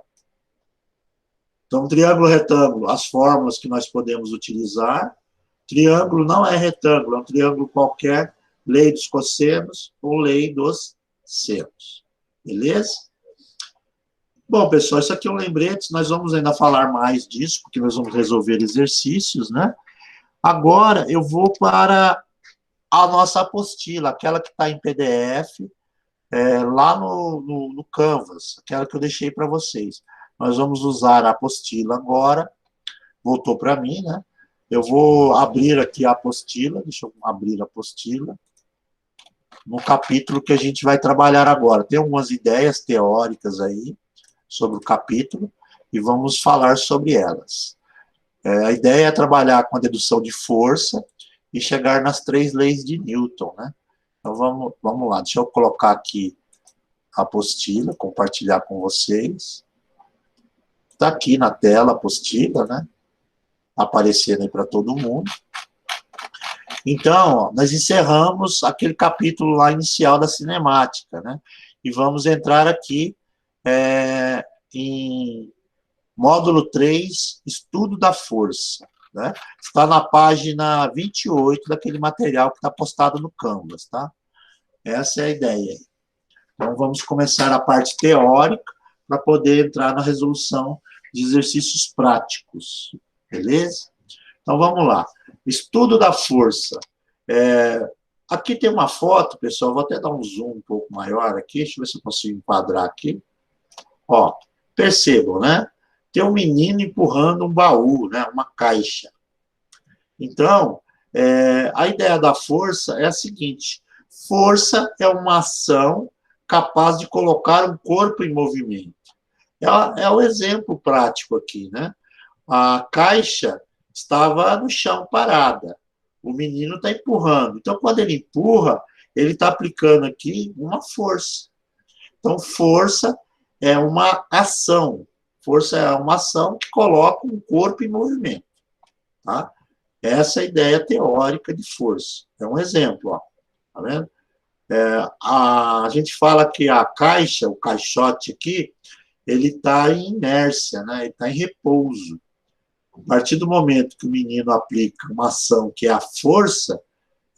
Speaker 1: Então, triângulo, retângulo, as fórmulas que nós podemos utilizar. Triângulo não é retângulo, é um triângulo qualquer, lei dos cossenos ou lei dos senos. Beleza? Bom, pessoal, isso aqui é um lembrete, nós vamos ainda falar mais disso, porque nós vamos resolver exercícios, né? Agora, eu vou para a nossa apostila, aquela que está em PDF, lá no Canvas, aquela que eu deixei para vocês. Nós vamos usar a apostila agora, voltou para mim, né? Eu vou abrir aqui a apostila, deixa eu abrir a apostila, no capítulo que a gente vai trabalhar agora. Tem algumas ideias teóricas aí sobre o capítulo e vamos falar sobre elas. A ideia é trabalhar com a dedução de força e chegar nas 3 leis de Newton, né? Então, vamos lá. Deixa eu colocar aqui a apostila, compartilhar com vocês. Está aqui na tela a apostila, né? Aparecendo aí para todo mundo. Então, ó, nós encerramos aquele capítulo lá inicial da cinemática, né? E vamos entrar aqui em módulo 3, estudo da força, né? Está na página 28 daquele material que está postado no Canvas, tá? Essa é a ideia. Então, vamos começar a parte teórica para poder entrar na resolução de exercícios práticos, beleza? Então, vamos lá. Estudo da força. Aqui tem uma foto, pessoal, vou até dar um zoom um pouco maior aqui, deixa eu ver se eu consigo enquadrar aqui. Ó, percebam, né? Tem um menino empurrando um baú, né? Uma caixa. Então, a ideia da força é a seguinte: força é uma ação capaz de colocar um corpo em movimento. É o exemplo prático aqui, né? A caixa estava no chão parada. O menino está empurrando. Então, quando ele empurra, ele está aplicando aqui uma força. Então, força é uma ação. Força é uma ação que coloca um corpo em movimento. Tá? Essa é a ideia teórica de força. É um exemplo, ó. Tá vendo? A gente fala que a caixa, o caixote aqui, ele está em inércia, né? Ele está em repouso. A partir do momento que o menino aplica uma ação que é a força,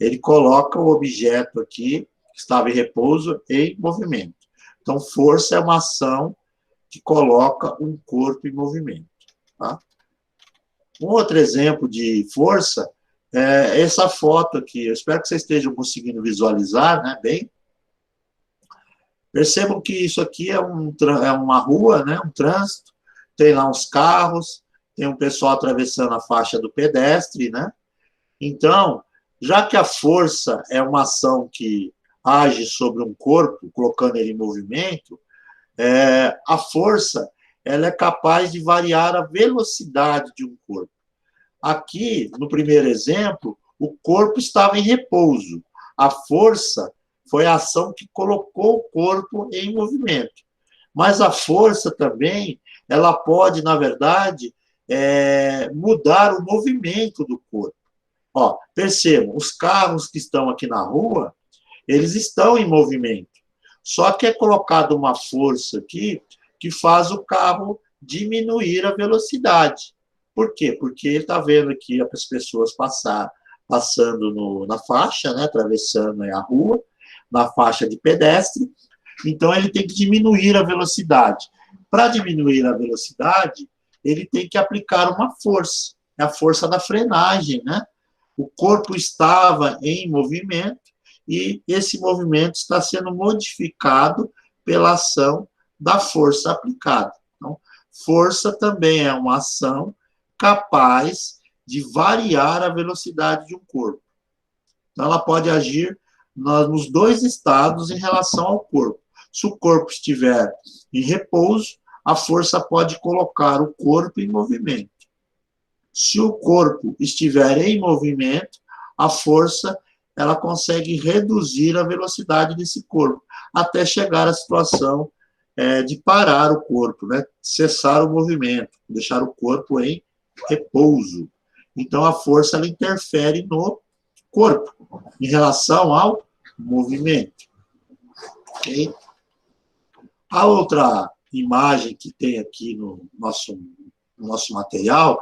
Speaker 1: ele coloca o objeto aqui, que estava em repouso, em movimento. Então, força é uma ação que coloca um corpo em movimento. Tá? Um outro exemplo de força é essa foto aqui. Eu espero que vocês estejam conseguindo visualizar, né, bem. Percebam que isso aqui é uma rua, né, um trânsito. Tem lá uns carros, tem um pessoal atravessando a faixa do pedestre, né? Então, já que a força é uma ação que age sobre um corpo, colocando ele em movimento, a força ela é capaz de variar a velocidade de um corpo. Aqui, no primeiro exemplo, o corpo estava em repouso. A força foi a ação que colocou o corpo em movimento. Mas a força também, ela pode, na verdade, mudar o movimento do corpo. Ó, percebam, os carros que estão aqui na rua, eles estão em movimento. Só que é colocada uma força aqui que faz o carro diminuir a velocidade. Por quê? Porque ele está vendo aqui as pessoas passando na faixa, né, atravessando a rua, na faixa de pedestre, então ele tem que diminuir a velocidade. Para diminuir a velocidade, ele tem que aplicar uma força, é a força da frenagem, né? O corpo estava em movimento e esse movimento está sendo modificado pela ação da força aplicada. Então, força também é uma ação capaz de variar a velocidade de um corpo. Então, ela pode agir nos 2 estados em relação ao corpo. Se o corpo estiver em repouso, a força pode colocar o corpo em movimento. Se o corpo estiver em movimento, a força ela consegue reduzir a velocidade desse corpo, até chegar à situação de parar o corpo, né? Cessar o movimento, deixar o corpo em repouso. Então, a força ela interfere no corpo, em relação ao movimento. Okay? A outra imagem que tem aqui no nosso no nosso material,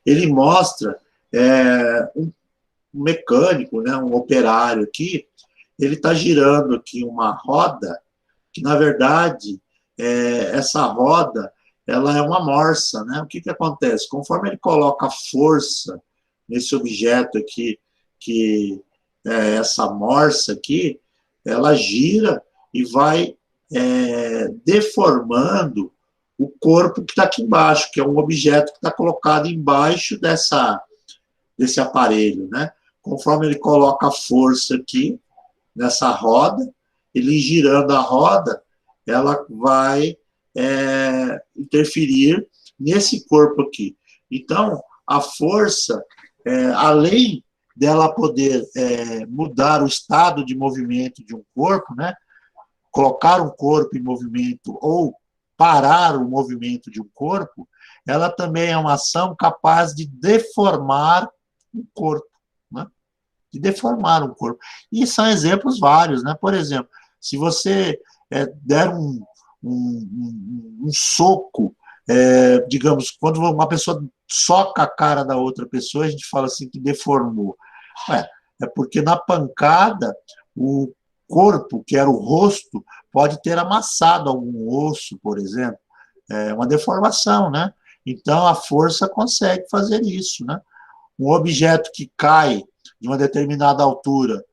Speaker 1: ele mostra um mecânico, né, um operário aqui, ele está girando aqui uma roda, que na verdade, essa roda, ela é uma morsa, né? O que acontece? Conforme ele coloca força nesse objeto aqui, que é essa morsa aqui, ela gira e vai deformando o corpo que está aqui embaixo, que é um objeto que está colocado embaixo desse aparelho, né? Conforme ele coloca a força aqui, nessa roda, ele girando a roda, ela vai interferir nesse corpo aqui. Então, a força, além dela poder mudar o estado de movimento de um corpo, né? Colocar um corpo em movimento ou parar o movimento de um corpo, ela também é uma ação capaz de deformar um corpo, né? De deformar um corpo. E são exemplos vários, né? Por exemplo, se você der um soco, digamos, quando uma pessoa soca a cara da outra pessoa, a gente fala assim que deformou. É porque na pancada, o corpo, que era o rosto, pode ter amassado algum osso, por exemplo. É uma deformação, né? Então, a força consegue fazer isso, né? Um objeto que cai de uma determinada altura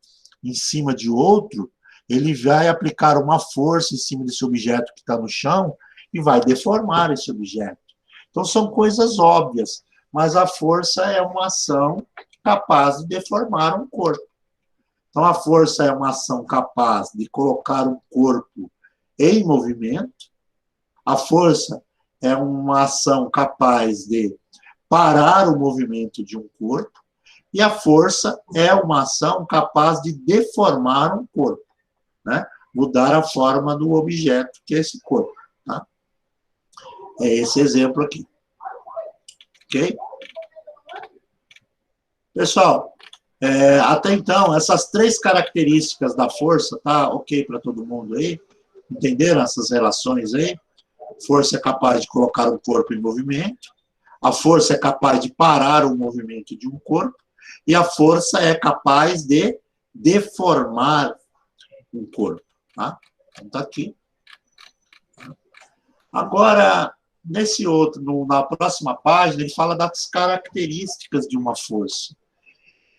Speaker 1: em cima de outro, ele vai aplicar uma força em cima desse objeto que está no chão e vai deformar esse objeto. Então, são coisas óbvias, mas a força é uma ação capaz de deformar um corpo. Então, a força é uma ação capaz de colocar um corpo em movimento, a força é uma ação capaz de parar o movimento de um corpo, e a força é uma ação capaz de deformar um corpo, né? Mudar a forma do objeto que é esse corpo. Tá? É esse exemplo aqui. Ok? Pessoal, até então, essas 3 características da força, tá ok para todo mundo aí? Entenderam essas relações aí? Força é capaz de colocar um corpo em movimento, a força é capaz de parar o movimento de um corpo, e a força é capaz de deformar um corpo. Tá? Então, tá aqui. Agora, na próxima página, ele fala das características de uma força.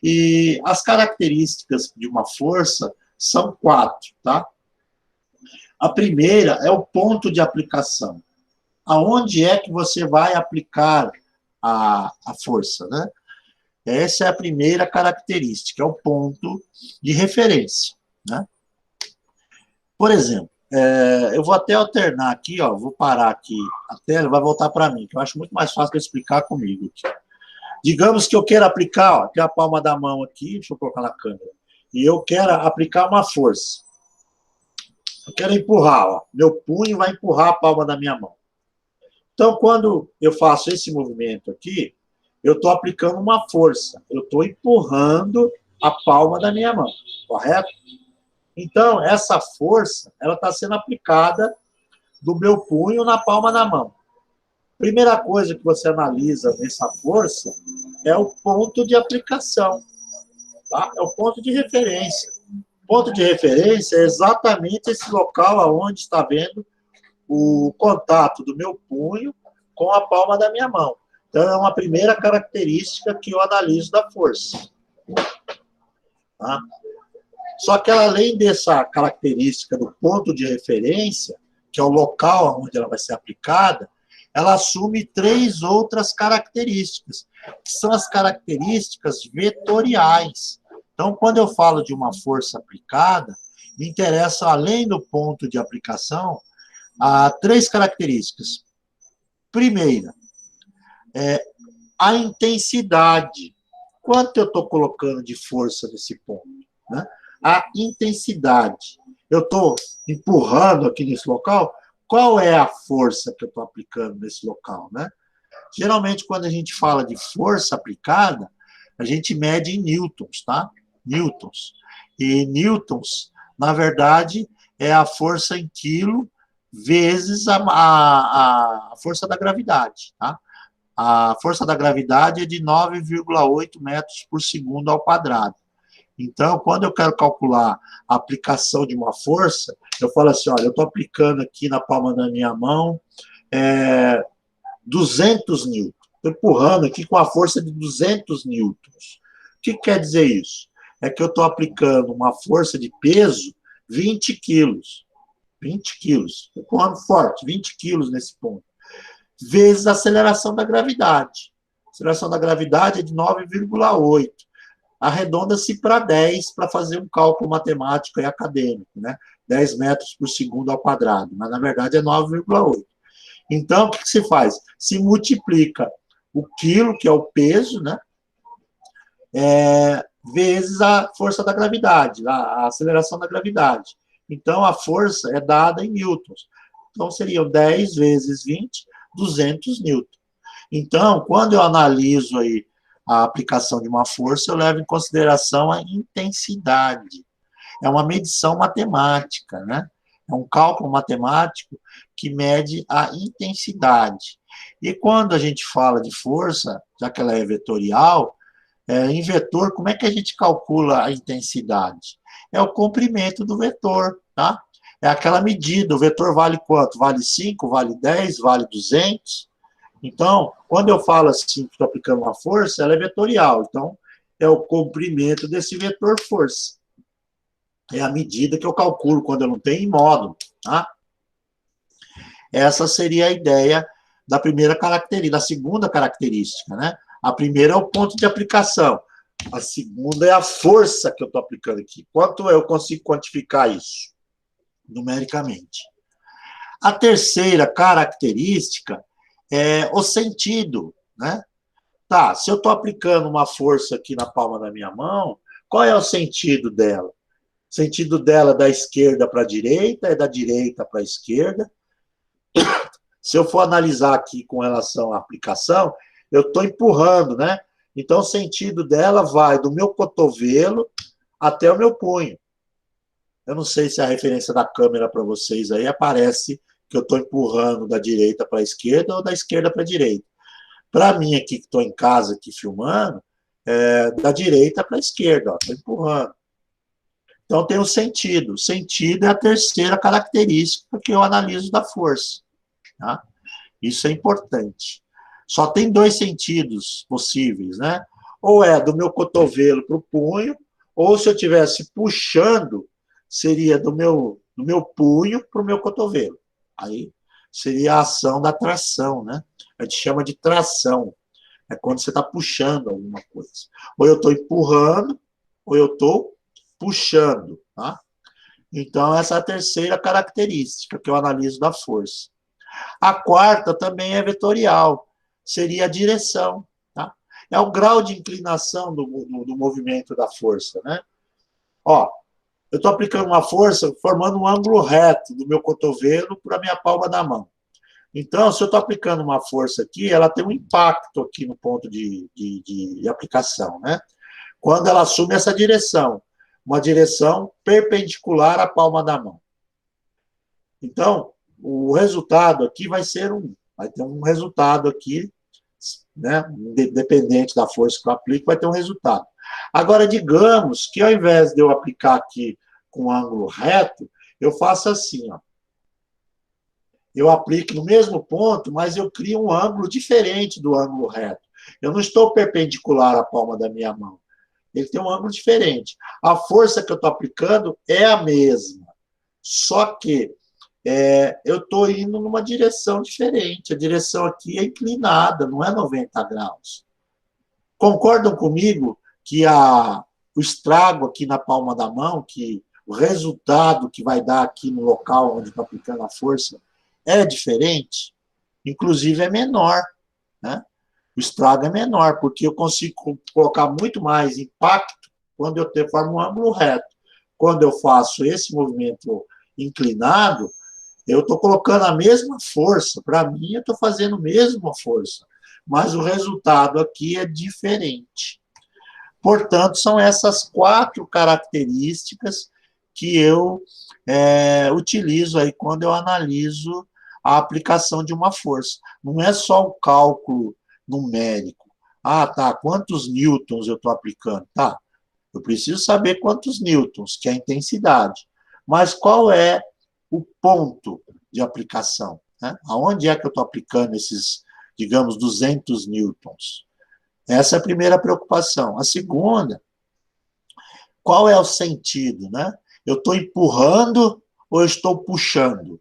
Speaker 1: E as características de uma força são 4, tá? A primeira é o ponto de aplicação. Aonde é que você vai aplicar a força, né? Essa é a primeira característica, é o ponto de referência, né? Por exemplo, eu vou até alternar aqui, ó, vou parar aqui a tela, vai voltar para mim, que eu acho muito mais fácil de explicar comigo aqui. Digamos que eu quero aplicar, ó, tem a palma da mão aqui, deixa eu colocar na câmera, e eu quero aplicar uma força. Eu quero empurrar, ó, meu punho vai empurrar a palma da minha mão. Então, quando eu faço esse movimento aqui, eu estou aplicando uma força, eu estou empurrando a palma da minha mão, correto? Então, essa força, ela está sendo aplicada do meu punho na palma da mão. Primeira coisa que você analisa nessa força é o ponto de aplicação, tá? É o ponto de referência. O ponto de referência é exatamente esse local onde está vendo o contato do meu punho com a palma da minha mão. Então, é uma primeira característica que eu analiso da força. Tá? Só que ela, além dessa característica do ponto de referência, que é o local onde ela vai ser aplicada, ela assume 3 outras características, que são as características vetoriais. Então, quando eu falo de uma força aplicada, me interessa, além do ponto de aplicação, 3 características. Primeira, a intensidade. Quanto eu estou colocando de força nesse ponto? Né? A intensidade. Eu estou empurrando aqui nesse local, qual é a força que eu estou aplicando nesse local? Né? Geralmente, quando a gente fala de força aplicada, a gente mede em newtons, tá? Newtons. E newtons, na verdade, é a força em quilo vezes a força da gravidade, tá? a força da gravidade é de 9,8 metros por segundo ao quadrado. Então, quando eu quero calcular a aplicação de uma força, eu falo assim, olha, eu estou aplicando aqui na palma da minha mão 200 newtons. Estou empurrando aqui com a força de 200 newtons. O que quer dizer isso? É que eu estou aplicando uma força de peso 20 quilos. 20 quilos. Estou empurrando forte, 20 quilos nesse ponto. Vezes a aceleração da gravidade. A aceleração da gravidade é de 9,8. Arredonda-se para 10 para fazer um cálculo matemático e acadêmico, né? 10 metros por segundo ao quadrado, mas na verdade é 9,8. Então, o que se faz? Se multiplica o quilo, que é o peso, né? Vezes a força da gravidade, a aceleração da gravidade. Então, a força é dada em newtons. Então, seriam 10 vezes 20, 200 newtons. Então, quando eu analiso aí a aplicação de uma força, eu levo em consideração a intensidade. É uma medição matemática, né? É um cálculo matemático que mede a intensidade. E quando a gente fala de força, já que ela é vetorial, em vetor, como é que a gente calcula a intensidade? É o comprimento do vetor, tá? É aquela medida, o vetor vale quanto? Vale 5, vale 10, vale 200? Então, quando eu falo assim, que estou aplicando uma força, ela é vetorial. Então, é o comprimento desse vetor força. É a medida que eu calculo quando eu não tenho em módulo, tá? Essa seria a ideia da primeira característica, da segunda característica, né? A primeira é o ponto de aplicação. A segunda é a força que eu estou aplicando aqui. Quanto eu consigo quantificar isso numericamente? A terceira característica é o sentido, né? Tá, se eu estou aplicando uma força aqui na palma da minha mão, qual é o sentido dela? O sentido dela é da esquerda para a direita, é da direita para a esquerda. Se eu for analisar aqui com relação à aplicação, eu estou empurrando, né? Então, o sentido dela vai do meu cotovelo até o meu punho. Eu não sei se a referência da câmera para vocês aí aparece que eu estou empurrando da direita para a esquerda ou da esquerda para a direita. Para mim aqui, que estou em casa aqui filmando, é da direita para a esquerda, estou empurrando. Então, tem um sentido. O sentido é a terceira característica que eu analiso da força. Tá? Isso é importante. Só tem dois sentidos possíveis, né? Ou é do meu cotovelo para o punho, ou se eu estivesse puxando, seria do meu punho para o meu cotovelo. Aí seria a ação da tração, né? A gente chama de tração. É quando você está puxando alguma coisa. Ou eu estou empurrando, ou eu estou puxando, tá? Então, essa é a terceira característica que eu analiso da força. A quarta também é vetorial, seria a direção, tá? É o grau de inclinação do movimento da força, né? Ó, eu estou aplicando uma força formando um ângulo reto do meu cotovelo para a minha palma da mão. Então, se eu estou aplicando uma força aqui, ela tem um impacto aqui no ponto de aplicação, né? Quando ela assume essa direção, uma direção perpendicular à palma da mão. Então, o resultado aqui vai ter um resultado aqui, né? Independente da força que eu aplico, vai ter um resultado. Agora, digamos que ao invés de eu aplicar aqui com ângulo reto, eu faço assim, ó. Eu aplico no mesmo ponto, mas eu crio um ângulo diferente do ângulo reto. Eu não estou perpendicular à palma da minha mão. Ele tem um ângulo diferente. A força que eu estou aplicando é a mesma, só que eu estou indo numa direção diferente. A direção aqui é inclinada, não é 90 graus. Concordam comigo que o estrago aqui na palma da mão, que o resultado que vai dar aqui no local onde está aplicando a força é diferente? Inclusive é menor, né? O estrago é menor, porque eu consigo colocar muito mais impacto quando eu formo um ângulo reto. Quando eu faço esse movimento inclinado, eu estou colocando a mesma força. Para mim, eu estou fazendo a mesma força. Mas o resultado aqui é diferente. Portanto, são essas 4 características que eu utilizo aí quando eu analiso a aplicação de uma força. Não é só o cálculo numérico. Ah, tá, quantos newtons eu estou aplicando? Tá, eu preciso saber quantos newtons, que é a intensidade. Mas qual é o ponto de aplicação? Né? Aonde é que eu estou aplicando esses, digamos, 200 newtons? Essa é a primeira preocupação. A segunda, qual é o sentido? Né? Eu estou empurrando ou eu estou puxando?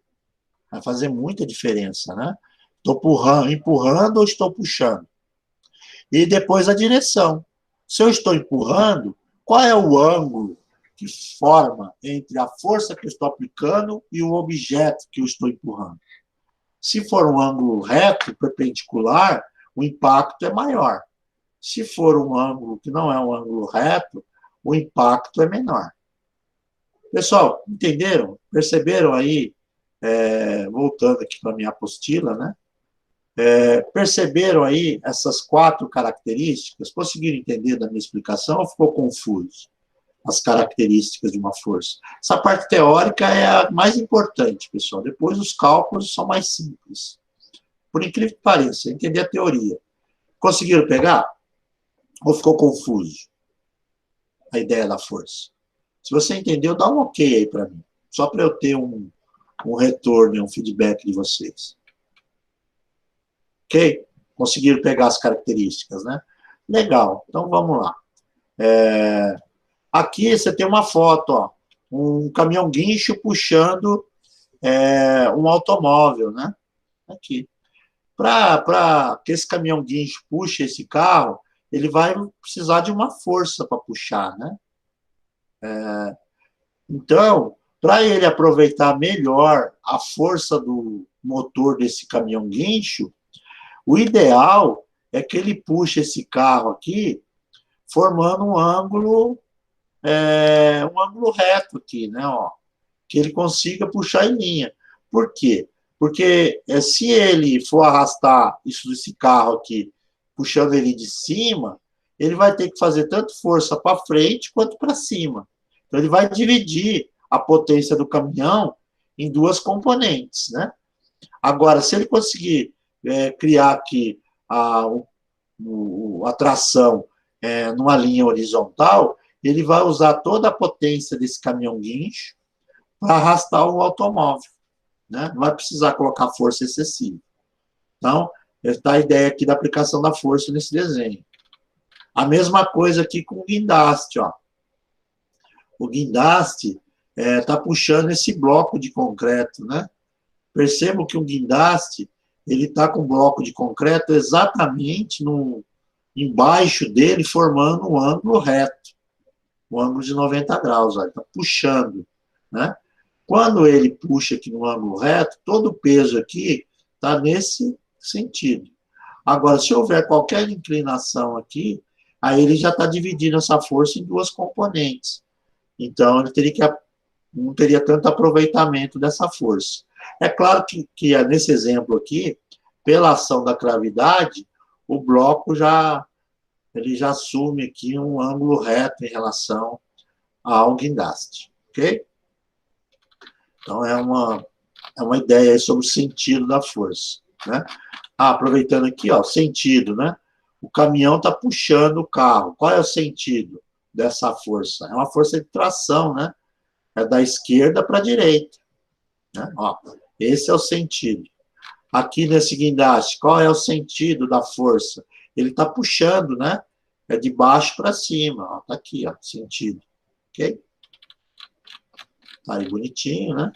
Speaker 1: Vai fazer muita diferença, né? Estou empurrando ou estou puxando? E depois a direção. Se eu estou empurrando, qual é o ângulo que forma entre a força que eu estou aplicando e o objeto que eu estou empurrando? Se for um ângulo reto, perpendicular, o impacto é maior. Se for um ângulo que não é um ângulo reto, o impacto é menor. Pessoal, entenderam? Perceberam aí, voltando aqui para a minha apostila, né? Perceberam aí essas 4 características? Conseguiram entender da minha explicação ou ficou confuso? As características de uma força. Essa parte teórica é a mais importante, pessoal. Depois os cálculos são mais simples. Por incrível que pareça, entender a teoria. Conseguiram pegar? Ou ficou confuso a ideia da força? Se você entendeu, dá um ok aí para mim. Só para eu ter um retorno, um feedback de vocês. Ok? Conseguiram pegar as características, né? Legal. Então, vamos lá. Aqui você tem uma foto, ó. Um caminhão guincho puxando um automóvel, né? Aqui. Para que esse caminhão guincho puxe esse carro, ele vai precisar de uma força para puxar, né? Então, para ele aproveitar melhor a força do motor desse caminhão guincho, o ideal é que ele puxe esse carro aqui, formando um ângulo reto aqui, né? Ó, que ele consiga puxar em linha. Por quê? Porque se ele for arrastar esse carro aqui, puxando ele de cima, ele vai ter que fazer tanto força para frente quanto para cima. Então, ele vai dividir a potência do caminhão em 2 componentes, né? Agora, se ele conseguir criar aqui a tração numa linha horizontal, ele vai usar toda a potência desse caminhão guincho para arrastar o automóvel, né? Não vai precisar colocar força excessiva. Então, está a ideia aqui da aplicação da força nesse desenho. A mesma coisa aqui com o guindaste, ó. O guindaste está puxando esse bloco de concreto, né? Percebam que o guindaste, ele está com o bloco de concreto exatamente embaixo dele, formando um ângulo reto, um ângulo de 90 graus, ó, ele está puxando, né? Quando ele puxa aqui no ângulo reto, todo o peso aqui está nesse sentido. Agora, se houver qualquer inclinação aqui, aí ele já está dividindo essa força em 2 componentes. Então, ele não teria tanto aproveitamento dessa força. É claro que nesse exemplo aqui, pela ação da gravidade, o bloco ele já assume aqui um ângulo reto em relação ao guindaste, ok? Então, é uma ideia aí sobre o sentido da força, né? Aproveitando aqui, ó, sentido, né? O caminhão está puxando o carro. Qual é o sentido dessa força? É uma força de tração, né? É da esquerda para a direita, né? Ó, esse é o sentido. Aqui nesse guindaste, qual é o sentido da força? Ele está puxando, né? É de baixo para cima, ó, tá aqui, ó, sentido, ok? Tá aí bonitinho, né?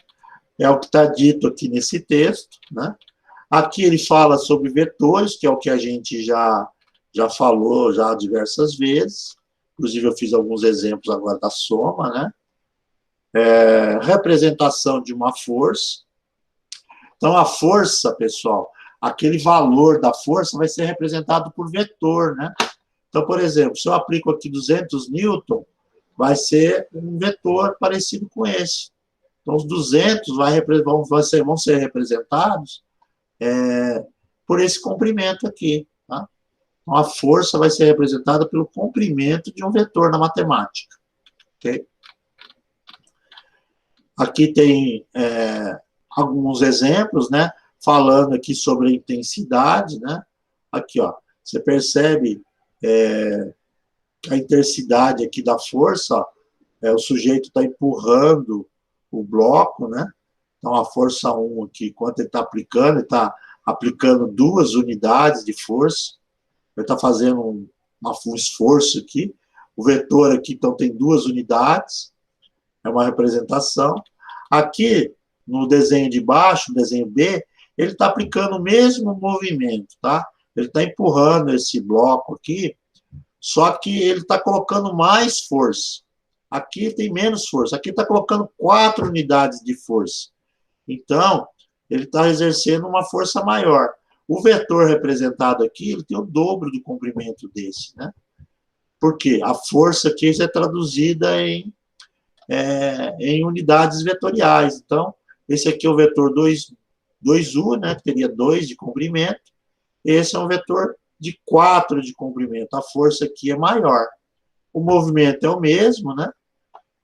Speaker 1: É o que está dito aqui nesse texto, né? Aqui ele fala sobre vetores, que é o que a gente já falou já diversas vezes. Inclusive, eu fiz alguns exemplos agora da soma, né? Representação de uma força. Então, a força, pessoal, aquele valor da força vai ser representado por vetor, né? Então, por exemplo, se eu aplico aqui 200 newton, vai ser um vetor parecido com esse. Então, os 200 vão ser representados por esse comprimento aqui, tá? Então, a força vai ser representada pelo comprimento de um vetor na matemática, ok? Aqui tem alguns exemplos, né? Falando aqui sobre a intensidade, né? Aqui, ó. Você percebe a intensidade aqui da força, ó, o sujeito está empurrando o bloco, né? Então, a força 1 aqui, enquanto ele está aplicando 2 unidades de força, ele está fazendo um esforço aqui. O vetor aqui, então, tem 2 unidades, é uma representação. Aqui, no desenho de baixo, no desenho B, ele está aplicando o mesmo movimento, tá? Ele está empurrando esse bloco aqui, só que ele está colocando mais força. Aqui tem menos força. Aqui está colocando 4 unidades de força. Então, ele está exercendo uma força maior. O vetor representado aqui, ele tem o dobro do comprimento desse, né? Por quê? A força aqui é traduzida em unidades vetoriais. Então, esse aqui é o vetor 2U, né? Que teria 2 de comprimento. Esse é um vetor de 4 de comprimento. A força aqui é maior. O movimento é o mesmo, né?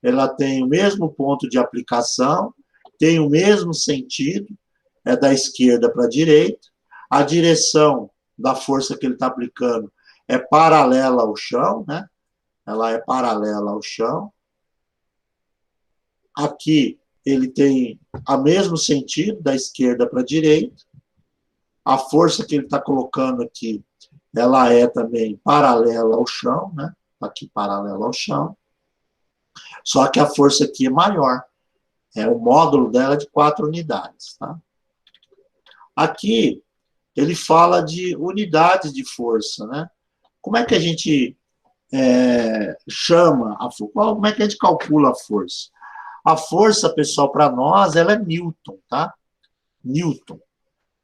Speaker 1: Ela tem o mesmo ponto de aplicação, tem o mesmo sentido, é da esquerda para a direita. A direção da força que ele está aplicando é paralela ao chão, né? Ela é paralela ao chão. Aqui ele tem o mesmo sentido, da esquerda para a direita. A força que ele está colocando aqui, ela é também paralela ao chão, né? Aqui paralela ao chão. Só que a força aqui é maior. O módulo dela é de 4 unidades, tá? Aqui, ele fala de unidades de força, né? Como é que a gente chama a força? Como é que a gente calcula a força? A força, pessoal, para nós, ela é Newton, tá? Newton.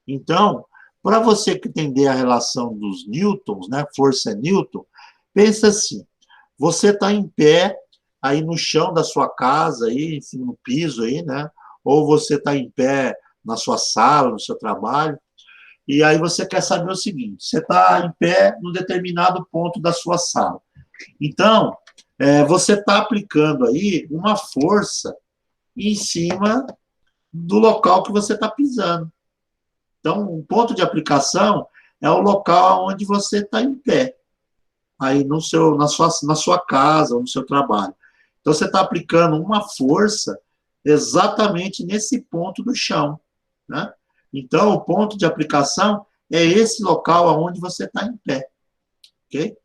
Speaker 1: Então, para você entender a relação dos newtons, né? Força é Newton, pensa assim, você está em pé aí no chão da sua casa, aí, enfim, no piso aí, né? Ou você está em pé na sua sala, no seu trabalho, e aí você quer saber o seguinte, você está em pé num determinado ponto da sua sala. Então, você está aplicando aí uma força em cima do local que você está pisando. Então, o ponto de aplicação é o local onde você está em pé, aí na sua casa ou no seu trabalho. Então, você está aplicando uma força exatamente nesse ponto do chão, né? Então, o ponto de aplicação é esse local onde você está em pé, ok?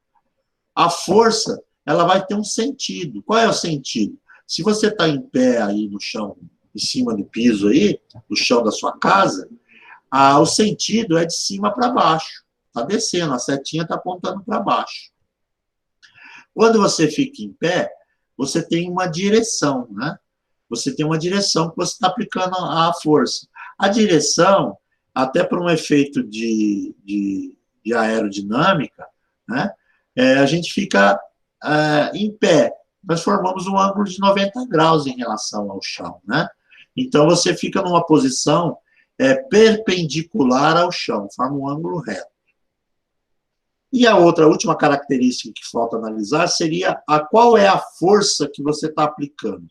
Speaker 1: A força, ela vai ter um sentido. Qual é o sentido? Se você está em pé aí no chão, em cima do piso aí, no chão da sua casa, o sentido é de cima para baixo. Está descendo, a setinha está apontando para baixo. Quando você fica em pé, você tem uma direção, né? Você tem uma direção que você está aplicando a força. A direção, até por um efeito de aerodinâmica, né? A gente fica em pé. Nós formamos um ângulo de 90 graus em relação ao chão, né? Então, você fica numa posição perpendicular ao chão, forma um ângulo reto. E a última característica que falta analisar seria qual é a força que você está aplicando.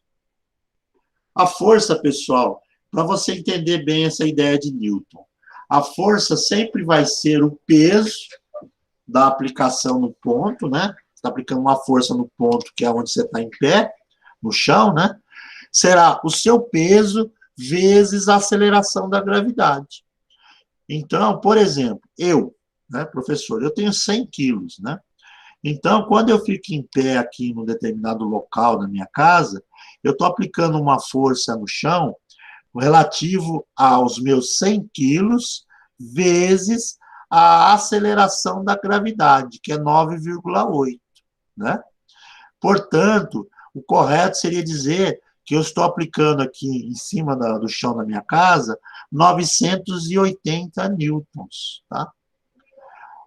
Speaker 1: A força, pessoal, para você entender bem essa ideia de Newton, a força sempre vai ser o peso da aplicação no ponto, né? Você está aplicando uma força no ponto, que é onde você está em pé, no chão, né? Será o seu peso vezes a aceleração da gravidade. Então, por exemplo, né, professor, eu tenho 100 quilos, né? Então, quando eu fico em pé aqui num determinado local da minha casa, eu estou aplicando uma força no chão relativo aos meus 100 quilos vezes a aceleração da gravidade, que é 9,8, né? Portanto, o correto seria dizer que eu estou aplicando aqui em cima do chão da minha casa 980 newtons, tá?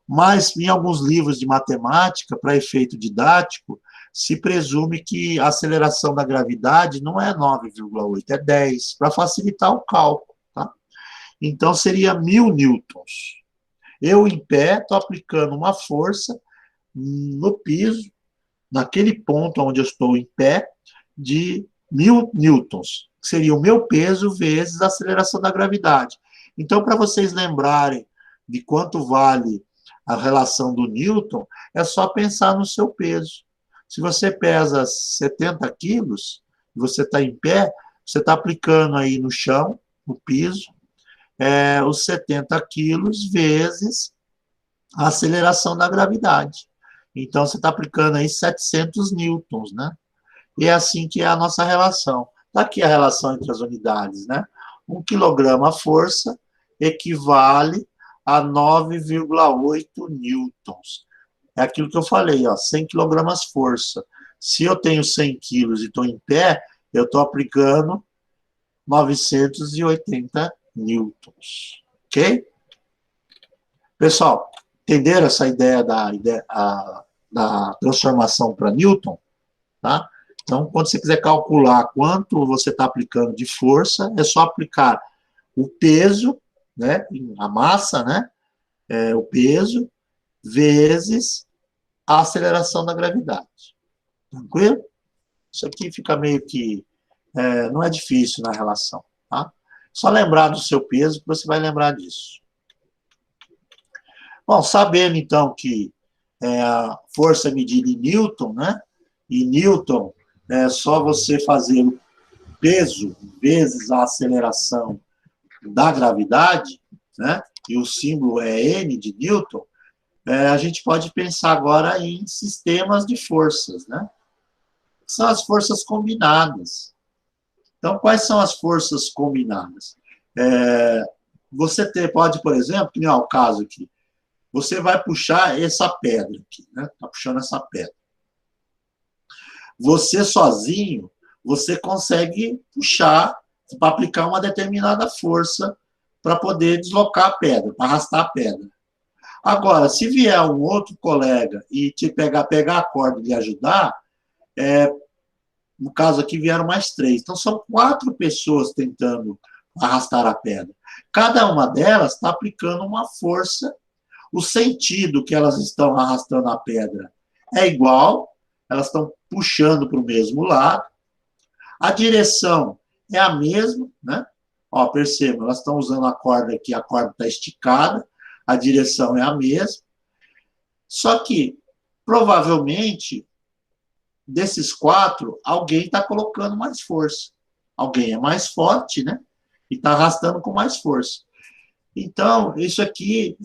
Speaker 1: Mas, em alguns livros de matemática, para efeito didático, se presume que a aceleração da gravidade não é 9,8, é 10, para facilitar o cálculo, tá? Então, seria 1.000 newtons. Eu, em pé, estou aplicando uma força no piso, naquele ponto onde eu estou em pé, de 1.000 newtons, que seria o meu peso vezes a aceleração da gravidade. Então, para vocês lembrarem de quanto vale a relação do Newton, é só pensar no seu peso. Se você pesa 70 quilos, você está em pé, você está aplicando aí no chão, no piso, os 70 quilos vezes a aceleração da gravidade. Então, você está aplicando aí 700 newtons, né? E é assim que é a nossa relação. Está aqui a relação entre as unidades, né? 1 quilograma força equivale a 9,8 newtons. É aquilo que eu falei, ó, 100 quilogramas força. Se eu tenho 100 quilos e estou em pé, eu estou aplicando 980 newtons. Ok? Pessoal, entenderam essa ideia da transformação para newton? Tá? Então, quando você quiser calcular quanto você está aplicando de força, é só aplicar o peso, né, a massa, né, o peso, vezes a aceleração da gravidade. Tranquilo? Isso aqui fica meio que... não é difícil na relação. Tá? Só lembrar do seu peso que você vai lembrar disso. Bom, sabendo então que a força é medida em Newton, né? E Newton é só você fazer o peso vezes a aceleração da gravidade, né? E o símbolo é N de Newton, a gente pode pensar agora em sistemas de forças, né? São as forças combinadas. Então, quais são as forças combinadas? Você pode, por exemplo, que nem é o caso aqui, você vai puxar essa pedra aqui, né? Está puxando essa pedra. Você sozinho, você consegue puxar para aplicar uma determinada força para poder deslocar a pedra, para arrastar a pedra. Agora, se vier um outro colega e te pegar a corda e lhe ajudar, no caso aqui vieram mais 3. Então, são 4 pessoas tentando arrastar a pedra. Cada uma delas está aplicando uma força. O sentido que elas estão arrastando a pedra é igual, elas estão puxando para o mesmo lado. A direção é a mesma, né? Ó, percebam, elas estão usando a corda aqui, a corda está esticada, a direção é a mesma. Só que, provavelmente, desses 4, alguém está colocando mais força. Alguém é mais forte, né? E está arrastando com mais força. Então, isso aqui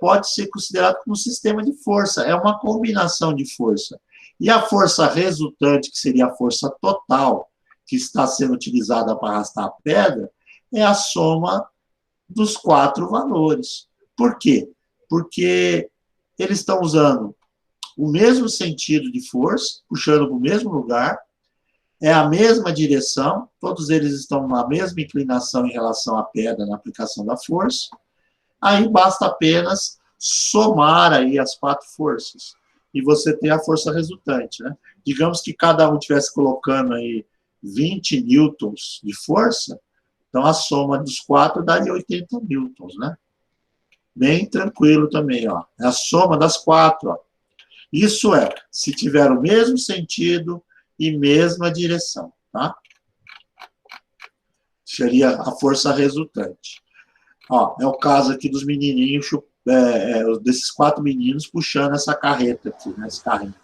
Speaker 1: pode ser considerado como um sistema de força. É uma combinação de força. E a força resultante, que seria a força total, que está sendo utilizada para arrastar a pedra, é a soma dos 4 valores. Por quê? Porque eles estão usando o mesmo sentido de força, puxando para o mesmo lugar, é a mesma direção, todos eles estão na mesma inclinação em relação à pedra na aplicação da força, aí basta apenas somar aí as 4 forças, e você tem a força resultante, né? Digamos que cada um estivesse colocando aí 20 newtons de força, então a soma dos 4 daria 80 newtons, né? Bem tranquilo também, ó. É a soma das 4, ó. Isso se tiver o mesmo sentido e mesma direção, tá? Seria a força resultante. Ó, é o caso aqui dos menininhos, desses 4 meninos puxando essa carreta aqui, né, esse carrinho.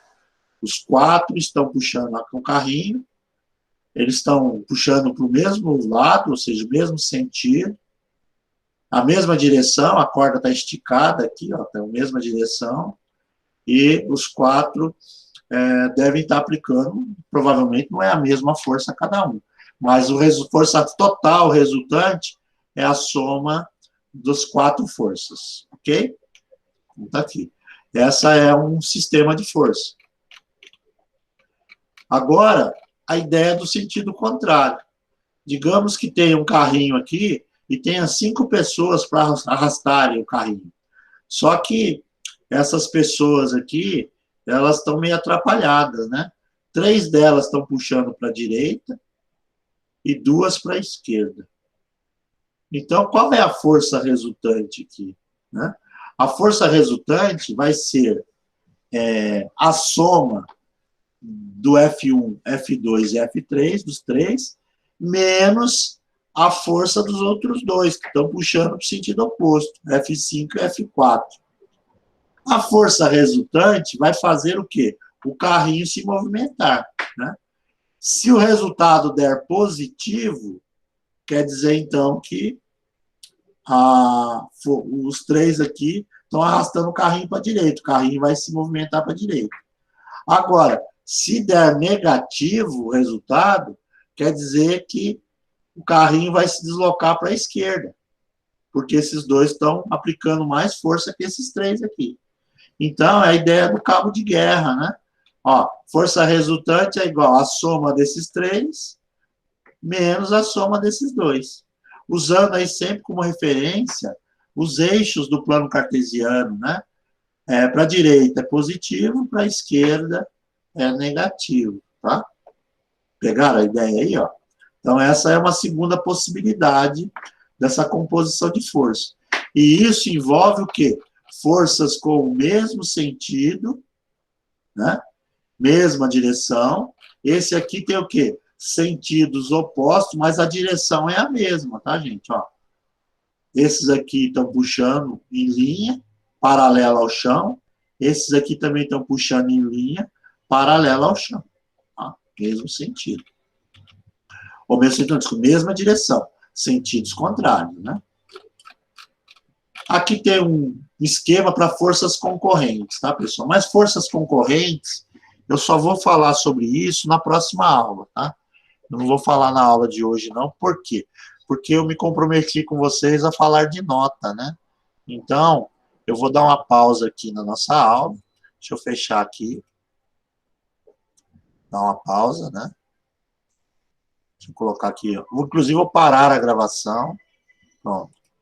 Speaker 1: Os 4 estão puxando o carrinho, eles estão puxando para o mesmo lado, ou seja, o mesmo sentido, a mesma direção, a corda está esticada aqui, ó, tem a mesma direção, e os 4 devem estar aplicando, provavelmente não é a mesma força cada um, mas a força total resultante é a soma das 4 forças, ok? Então, tá aqui. Essa é um sistema de força. Agora, a ideia do sentido contrário. Digamos que tem um carrinho aqui e tenha 5 pessoas para arrastarem o carrinho. Só que essas pessoas aqui, elas estão meio atrapalhadas, né? 3 delas estão puxando para a direita e 2 para a esquerda. Então, qual é a força resultante aqui, né? A força resultante vai ser a soma do F1, F2 e F3, dos 3, menos a força dos outros 2, que estão puxando para o sentido oposto, F5 e F4. A força resultante vai fazer o quê? O carrinho se movimentar, né? Se o resultado der positivo, quer dizer, então, que os três aqui estão arrastando o carrinho para a direita. O carrinho vai se movimentar para a direita. Agora, se der negativo o resultado, quer dizer que o carrinho vai se deslocar para a esquerda, porque esses dois estão aplicando mais força que esses três aqui. Então, é a ideia do cabo de guerra, né? Ó, força resultante é igual à soma desses três menos a soma desses dois. Usando aí sempre como referência os eixos do plano cartesiano, né? Para a direita é positivo, para a esquerda é negativo, tá? Pegaram a ideia aí, ó? Então, essa é uma segunda possibilidade dessa composição de força. E isso envolve o quê? Forças com o mesmo sentido, né? Mesma direção. Esse aqui tem o quê? Sentidos opostos, mas a direção é a mesma, tá, gente? Ó, esses aqui estão puxando em linha, paralela ao chão. Esses aqui também estão puxando em linha, paralela ao chão. Tá? Mesmo sentido. Ou mesmo sentido, desculpa, mesma direção. Sentidos contrários, né? Aqui tem um esquema para forças concorrentes, tá, pessoal? Mas forças concorrentes, eu só vou falar sobre isso na próxima aula, tá? Eu não vou falar na aula de hoje, não. Por quê? Porque eu me comprometi com vocês a falar de nota, né? Então, eu vou dar uma pausa aqui na nossa aula. Deixa eu fechar aqui. Dar uma pausa, né? Deixa eu colocar aqui. Inclusive, vou parar a gravação. Pronto.